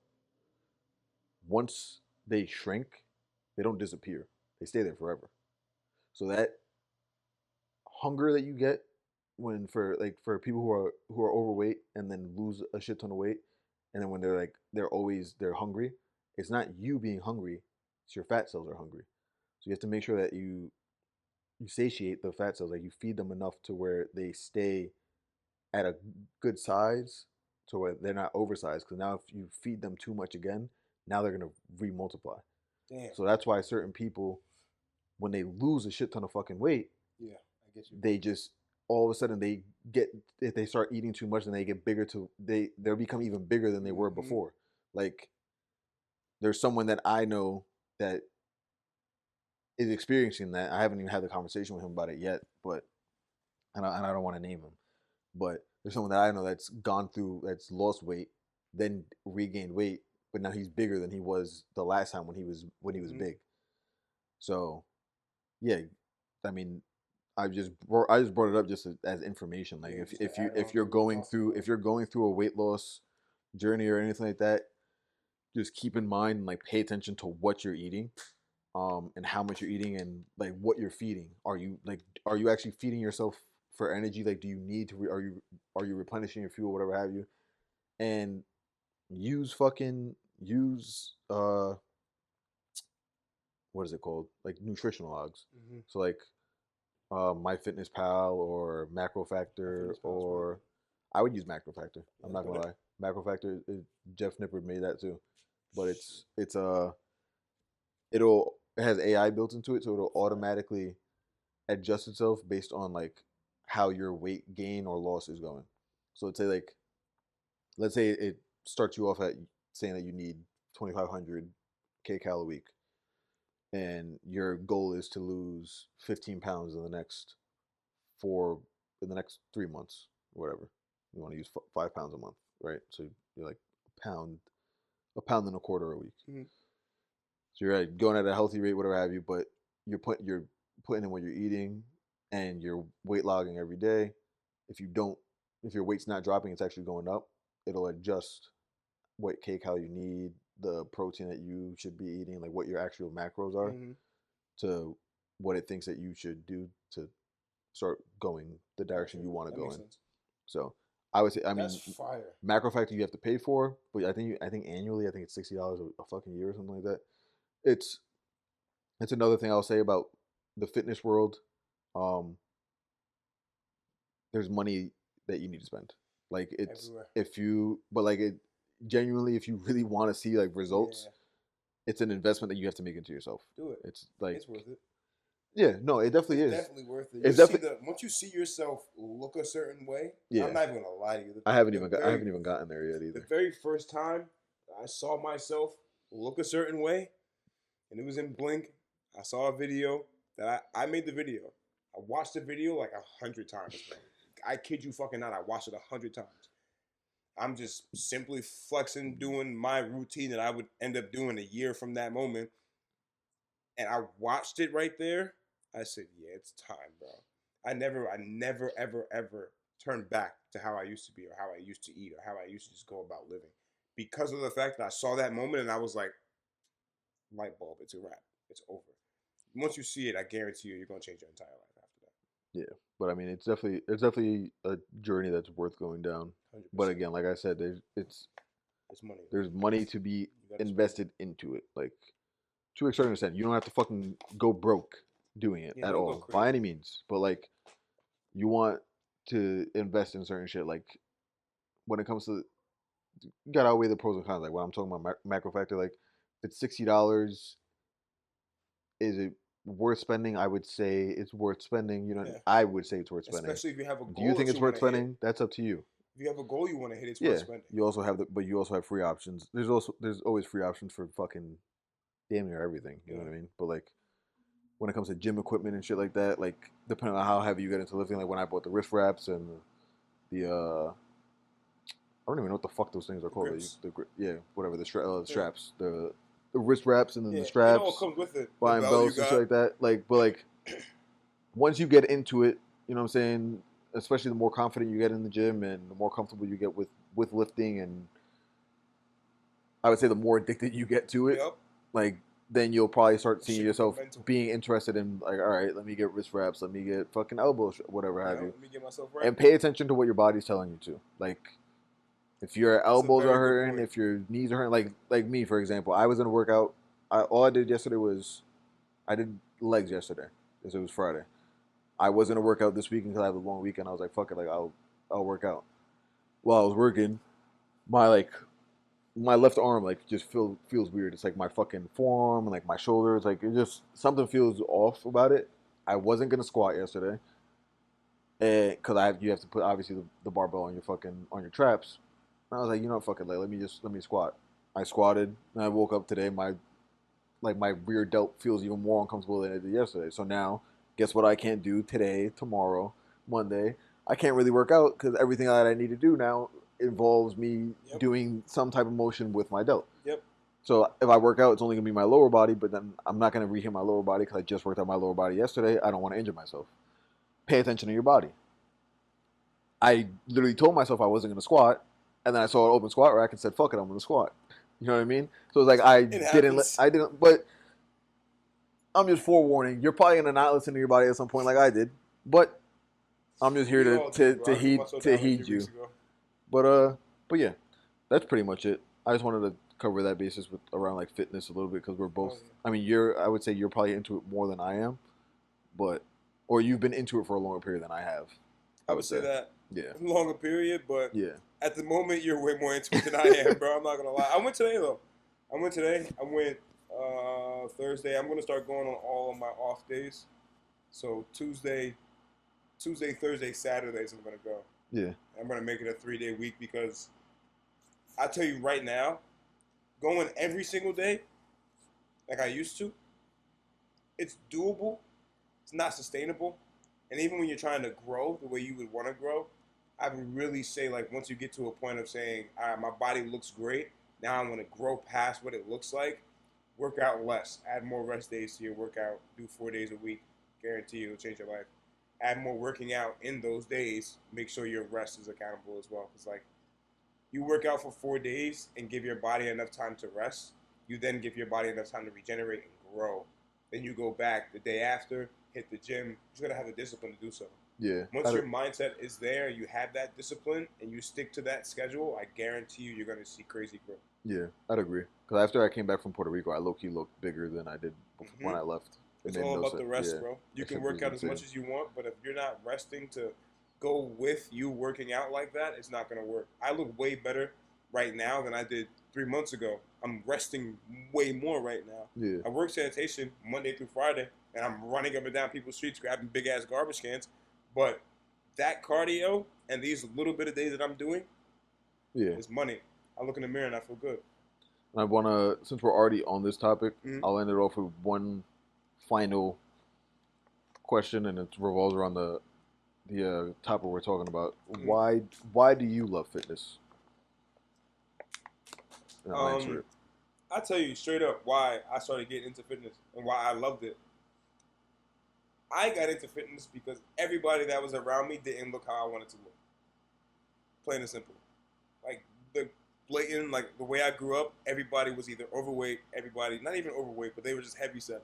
Once they shrink, they don't disappear. They stay there forever. So that hunger that you get when for people who are overweight and then lose a shit ton of weight, and then when they're hungry, it's not you being hungry, it's your fat cells are hungry. So you have to make sure that you satiate the fat cells, like you feed them enough to where they stay at a good size, to where they're not oversized. Because now if you feed them too much again, now they're gonna remultiply. Damn. So that's why certain people, when they lose a shit ton of fucking weight, Yeah, I get you. they just all of a sudden they get, if they start eating too much, then they get bigger to they'll become even bigger than they were before. Like there's someone that I know that is experiencing that. I haven't even had the conversation with him about it yet, but and I don't want to name him, but there's someone that I know that's lost weight, then regained weight, but now he's bigger than he was the last time when he was big. So yeah, I mean, I just brought it up just as information. Like Yeah, just to add if on you're to what going Austin through was. if you're going through a weight loss journey or anything like that, just keep in mind and like pay attention to what you're eating, and how much you're eating and like what you're feeding. Are you actually feeding yourself for energy? Like, do you need to? Are you replenishing your fuel, whatever have you? And use what is it called? Like nutritional logs. Mm-hmm. So like My Fitness Pal or Macro My Factor, Fitness Pal is really good. or I would use Macro Factor. Yeah, I'm it's not gonna better. lie. Macro Factor, Jeff Nippard made that too, but Shit. it has AI built into it, so it'll Fire. automatically adjust itself based on like how your weight gain or loss is going. So let's say it starts you off at saying that you need 2,500 kcal a week, and your goal is to lose 15 pounds in the next 3 months, whatever. You want to use 5 pounds a month, right? So you're like a pound and a quarter a week. Mm-hmm. So you're going at a healthy rate, whatever have you, but you're putting in what you're eating, and you're weight logging every day. If you don't, if your weight's not dropping, it's actually going up. It'll adjust what kcal you need, the protein that you should be eating, like what your actual macros are, Mm-hmm. to what it thinks that you should do to start going the direction Gotcha. you want to That go makes in. sense. So I would say, I That's mean, fire. macro factor you have to pay for, but I think annually, I think it's $60 a fucking year or something like that. It's it's another thing I'll say about the fitness world. Um, there's money that you need to spend. Like it's Everywhere. if you, but like it genuinely, if you really want to see like results, Yeah. it's an investment that you have to make into yourself. Do it. It's like, It's worth it. yeah, no, it definitely It's is. definitely worth it. You It's see definitely, the once you see yourself look a certain way. I'm yeah. not even gonna lie to you. I haven't even gotten there yet The either. very first time I saw myself look a certain way, and it was in Blink. I saw a video that I made the video. I watched the video like 100 times, bro. I kid you fucking not. I watched it 100 times. I'm just simply flexing, doing my routine that I would end up doing a year from that moment. And I watched it right there. I said, "Yeah, it's time, bro." I never, ever, ever turned back to how I used to be, or how I used to eat, or how I used to just go about living, because of the fact that I saw that moment and I was like, "Light bulb, it's a wrap, it's over." Once you see it, I guarantee you're gonna change your entire life after that. Yeah, but I mean, it's definitely a journey that's worth going down. Hundred But percent. again, like I said, It's money though. there's money to be You gotta spend it. invested into it. Like to a certain extent, you don't have to fucking go broke doing it Yeah, at don't go all by any crazy. means. But like, you want to invest in certain shit. Like when it comes to, you gotta outweigh the pros and cons. Like when I'm talking about macro factor, like If it's $60, is it worth spending? I would say it's worth spending. You know, Yeah. I would say it's worth spending. Especially if you have a Do you goal think that it's you worth want to hit. spending? That's up to you. If you have a goal you want to hit, it's worth Yeah, spending. you also have but you also have free options. There's always free options for fucking damn near everything. You know Yeah. what I mean? But like when it comes to gym equipment and shit like that, like depending on how heavy you get into lifting, like when I bought the wrist wraps and the I don't even know what the fuck those things are The called. grips. Yeah, whatever the Yeah. straps, the wrist wraps and then the Yeah. It all straps, comes with it. The buying belt you belts and shit got. like that. Like, but like once you get into it, you know what I'm saying. Especially the more confident you get in the gym and the more comfortable you get with lifting, and I would say the more addicted you get to it, Yep. like then you'll probably start seeing Shit become yourself mental. being interested in like, all right, let me get wrist wraps, let me get fucking elbows, whatever have Yeah, you, let me get myself right. and pay attention to what your body's telling you to. Like, if your That's a elbows are very good hurting, point. if your knees are hurting, like me for example, I was in a workout. All I did yesterday was I did legs yesterday because it was Friday. I was in a workout this weekend because I have a long weekend. I was like, fuck it, like I'll work out. While I was working, my like my left arm like just feels weird. It's like my fucking forearm and like my shoulders. Like it just something feels off about it. I wasn't gonna squat yesterday, because you have to put obviously the barbell on your fucking on your traps. And I was like, you know what, fuck it, like let me squat. I squatted and I woke up today. My rear delt feels even more uncomfortable than it did yesterday. So now, guess what I can't do today, tomorrow, Monday? I can't really work out because everything that I need to do now involves me Yep. doing some type of motion with my delt. Yep. So if I work out, it's only gonna be my lower body, but then I'm not gonna re-hit my lower body because I just worked out my lower body yesterday. I don't want to injure myself. Pay attention to your body. I literally told myself I wasn't gonna squat, and then I saw an open squat rack and said, "Fuck it, I'm gonna squat." You know what I mean? So it's like It happens. I didn't, but I'm just forewarning. You're probably gonna not listen to your body at some point, like I did. But I'm just here We to all do, bro. I threw myself to down like heed 3 weeks you. ago. But yeah, that's pretty much it. I just wanted to cover that basis with around like fitness a little bit because we're Oh, both. yeah. I mean, I would say you're probably into it more than I am, but or you've been into it for a longer period than I have. I I would would say say. that Yeah. longer period, but Yeah. at the moment you're way more into it than I am, bro. I'm not gonna lie. I went today though. I went today. I went Thursday. I'm gonna start going on all of my off days. So Tuesday, Thursday, Saturdays I'm gonna go. Yeah. I'm gonna make it a 3-day week because I tell you right now, going every single day like I used to, it's doable. It's not sustainable. And even when you're trying to grow the way you would want to grow, I would really say like once you get to a point of saying, all right, my body looks great. Now I want to grow past what it looks like. Work out less. Add more rest days to your workout. Do 4 days a week. Guarantee you it'll change your life. Add more working out in those days. Make sure your rest is accountable as well. Because like you work out for 4 days and give your body enough time to rest. You then give your body enough time to regenerate and grow. Then you go back the day after, hit the gym. You just gotta have the discipline to do so. Yeah. Once your mindset is there, you have that discipline, and you stick to that schedule, I guarantee you're gonna see crazy growth. Yeah, I'd agree. Because after I came back from Puerto Rico, I low key looked bigger than I did when I left. It It's made all no about sense. the rest, Yeah, bro. You that can shit was work out as insane. much as you want, but if you're not resting to go with you working out like that, it's not gonna work. I look way better right now than I did 3 months ago. I'm resting way more right now. Yeah, I work sanitation Monday through Friday, and I'm running up and down people's streets grabbing big ass garbage cans. But that cardio and these little bit of days that I'm doing yeah. is money. I look in the mirror and I feel good. And I wanna, since we're already on this topic, Mm-hmm. I'll end it off with one final question, and it revolves around the topic we're talking about. Mm-hmm. Why do you love fitness? And I'll answer it. I tell you straight up why I started getting into fitness and why I loved it. I got into fitness because everybody that was around me didn't look how I wanted to look. Plain and simple. Like the blatant, like the way I grew up, everybody was either overweight, everybody not even overweight, but they were just heavy set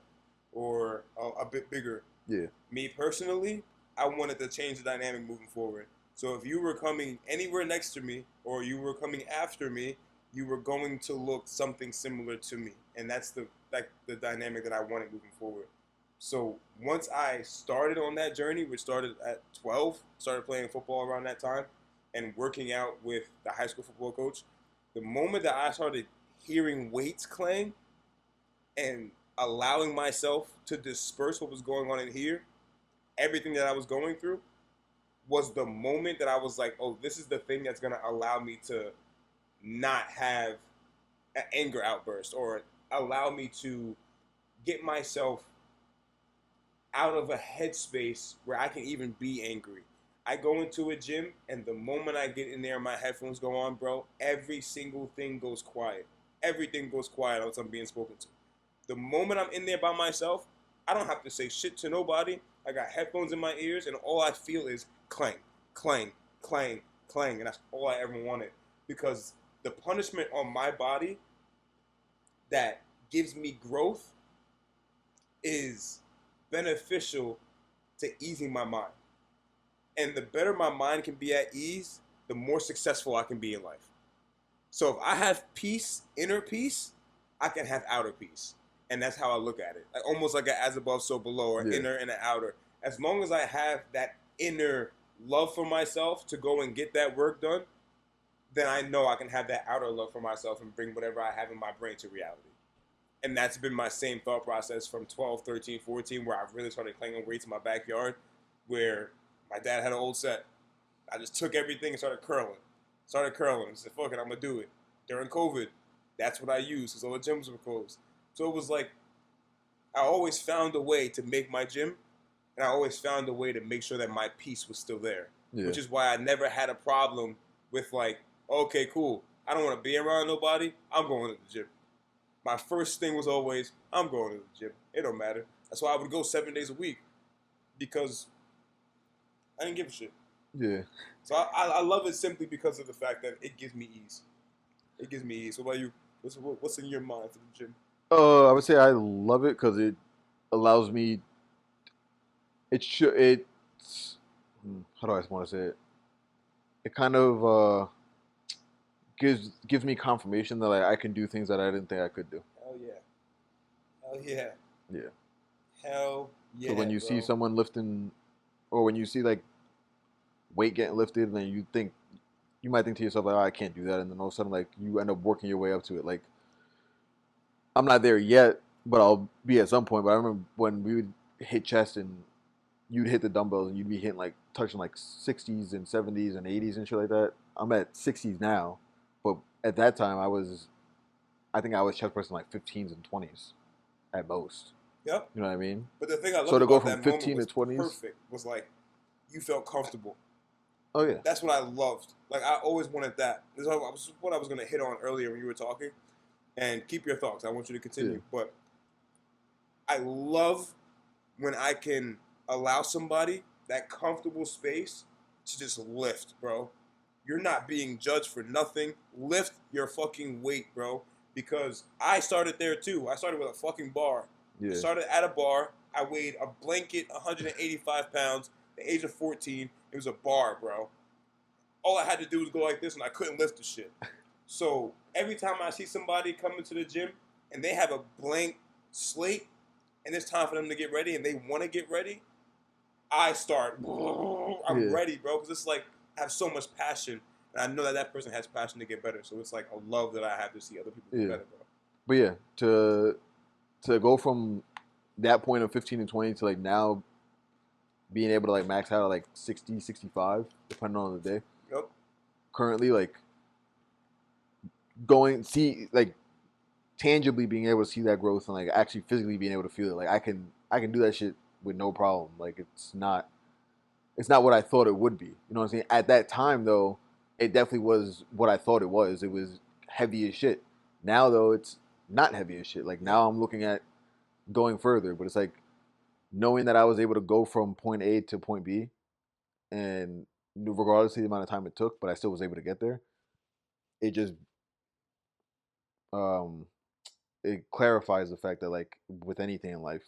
or a bit bigger. Yeah, Me personally, I wanted to change the dynamic moving forward. So if you were coming anywhere next to me or you were coming after me, you were going to look something similar to me, and that's the dynamic that I wanted moving forward. So once I started on that journey, which started at 12, started playing football around that time, and working out with the high school football coach, the moment that I started hearing weights clang, and allowing myself to disperse what was going on in here, everything that I was going through, was the moment that I was like, oh, this is the thing that's gonna allow me to not have an anger outburst, or allow me to get myself out of a headspace where I can even be angry. I go into a gym, and the moment I get in there, my headphones go on, bro. Every single thing goes quiet. Everything goes quiet unless I'm being spoken to. The moment I'm in there by myself, I don't have to say shit to nobody. I got headphones in my ears, and all I feel is clang, clang, clang, clang, and that's all I ever wanted. Because the punishment on my body that gives me growth is beneficial to easing my mind. And the better my mind can be at ease, the more successful I can be in life. So if I have peace, inner peace, I can have outer peace. And that's how I look at it. Like almost like an as above, so below, or Yeah. inner and an outer. As long as I have that inner love for myself to go and get that work done, then I know I can have that outer love for myself and bring whatever I have in my brain to reality. And that's been my same thought process from 12, 13, 14, where I really started clanging weights in my backyard, where my dad had an old set. I just took everything and started curling. And said, fuck it, I'm going to do it. During COVID, that's what I used because all the gyms were closed. So it was like I always found a way to make my gym, and I always found a way to make sure that my peace was still there. Yeah. Which is why I never had a problem with like, okay, cool, I don't want to be around nobody, I'm going to the gym. My first thing was always, I'm going to the gym. It don't matter. That's why I would go 7 days a week, because I didn't give a shit. Yeah. So I love it simply because of the fact that it gives me ease. It gives me ease. What about you? What's in your mind for the gym? I would say I love it because it allows me. It's how do I want to say it? It kind of gives me confirmation that like, I can do things that I didn't think I could do. Hell yeah. Hell yeah. Yeah. Hell yeah. So when you bro. see someone lifting, or when you see like weight getting lifted, then you might think to yourself like, oh, I can't do that, and then all of a sudden like you end up working your way up to it. Like I'm not there yet, but I'll be at some point. But I remember when we would hit chest and you'd hit the dumbbells and you'd be hitting like touching like 60s and 70s and 80s and shit like that. I'm at 60s now, but at that time I think I was chest pressing like 15s and 20s at most. Yep. You know what I mean? But the thing I love So to about go from that 15 moment to was 20s, perfect. Was like you felt comfortable. oh yeah, That's what I loved. Like I always wanted that. This is what I was gonna hit on earlier when you were talking. And keep your thoughts. I want you to continue. Yeah. But I love when I can allow somebody that comfortable space to just lift, bro. You're not being judged for nothing. Lift your fucking weight, bro. Because I started there too. I started with a fucking bar. yeah, I started at a bar. I weighed a blanket 185 pounds. At the age of 14, it was a bar, bro. All I had to do was go like this, and I couldn't lift the shit. So every time I see somebody coming to the gym and they have a blank slate and it's time for them to get ready and they want to get ready, I start. I'm yeah. ready, bro, because it's like I have so much passion, and I know that that person has passion to get better. So it's like a love that I have to see other people get better, bro. But yeah, to go from that point of 15 and 20 to like now being able to like max out at like 60, 65, depending on the day. Yep. Currently, like going see like tangibly being able to see that growth and like actually physically being able to feel it. Like I can do that shit with no problem. Like it's not what I thought it would be. You know what I'm saying? At that time though, it definitely was what I thought it was. It was heavy as shit. Now though, it's not heavy as shit. Like now I'm looking at going further, but it's like knowing that I was able to go from point A to point B, and regardless of the amount of time it took, but I still was able to get there. It just um it clarifies the fact that like with anything in life,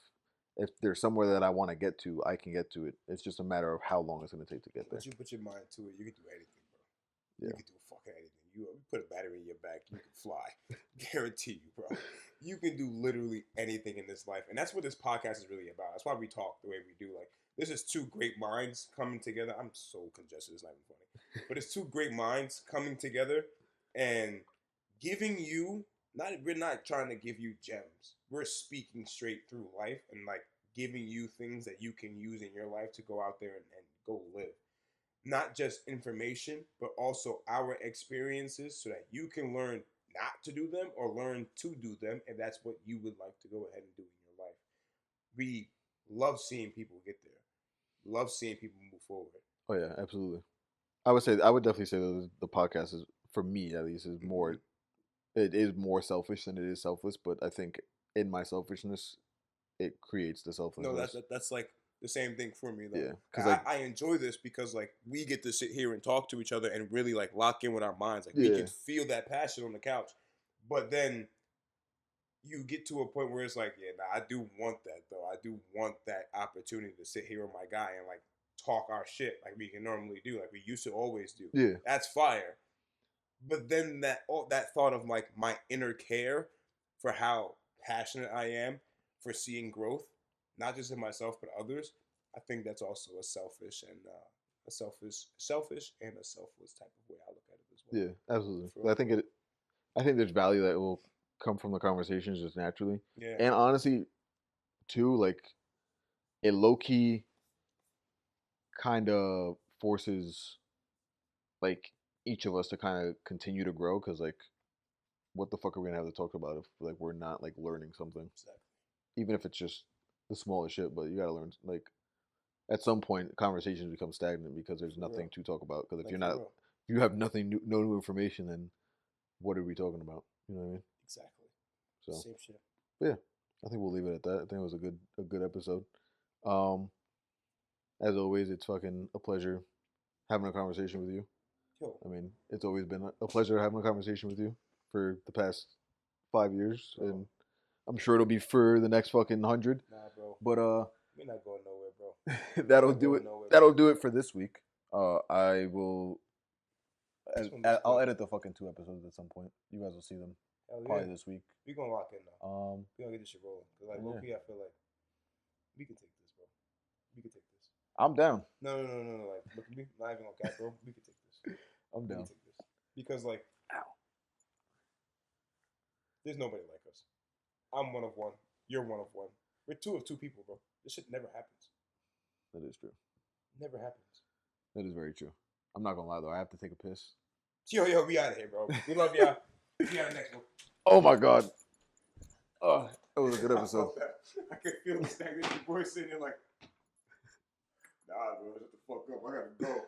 if there's somewhere that I want to get to, I can get to it. It's just a matter of how long it's going to take to get there. Once you put your mind to it, you can do anything, bro. Yeah. You can do fucking anything. You put a battery in your back, you can fly. Guarantee you, bro. You can do literally anything in this life. And that's what this podcast is really about. That's why we talk the way we do. Like, this is two great minds coming together. I'm so congested, it's not even funny. But it's two great minds coming together and giving you, we're not trying to give you gems. we're speaking straight through life and like giving you things that you can use in your life to go out there and go live. Not just information, but also our experiences so that you can learn not to do them or learn to do them if that's what you would like to go ahead and do in your life. We love seeing people get there. Love seeing people move forward. Oh yeah, absolutely. I would definitely say that the podcast is, for me at least, is more. It is more selfish than it is selfless, but I think in my selfishness, it creates the No, selflessness. that's like the same thing for me though. Yeah, because I enjoy this because like we get to sit here and talk to each other and really like lock in with our minds. Like we yeah, can feel that passion on the couch. But then you get to a point where it's like, yeah, nah, I do want that though. I do want that opportunity to sit here with my guy and like talk our shit like we can normally do, like we used to always do. yeah, That's fire. But then that thought of like my inner care for how passionate I am for seeing growth, not just in myself but others, I think that's also a selfish and selfish and a selfless type of way I look at it as well. yeah, absolutely. For I think it. I think there's value that will come from the conversations just naturally, yeah, and honestly, too, like it low key kind of forces like each of us to kind of continue to grow because like what the fuck are we gonna have to talk about if like we're not like learning something, exactly. even if it's just the smallest shit, but you gotta learn like at some point conversations become stagnant because there's For nothing real. to talk about because if Like you're for not real. if you have nothing new, no new information, then what are we talking about, you know what I mean? Exactly. So Same shit. but yeah, I think we'll leave it at that. I think it was a good episode. um as always, it's fucking a pleasure having a conversation with you. Yo, I mean, it's always been a pleasure having a conversation with you for the past 5 years, bro. and I'm sure it'll be for the next fucking 100. Nah, bro. But We're not going nowhere, bro. that'll Not do going it. nowhere, That'll bro. do it for this week. I will. This one was I'll good. edit the fucking 2 episodes at some point. You guys will see them Hell probably yeah. this week. We gonna lock in now. Um, We gonna get this shit rolling. Cause like yeah. low key, I feel like we can take this, bro. We can take this. I'm down. No. Like, look at me. Not even gonna cap, bro. We can take this. I'm We can down. take this because like, there's nobody like us. I'm one of one. You're one of one. We're two of two people, bro. This shit never happens. That is true. Never happens. That is very true. I'm not gonna lie though. I have to take a piss. Yo, we out of here, bro. We love y'all. See y'all next one. Oh my god. That was a good I episode. felt that. I could feel the stagnation voice sitting there like, nah, bro, shut the fuck up. I gotta go.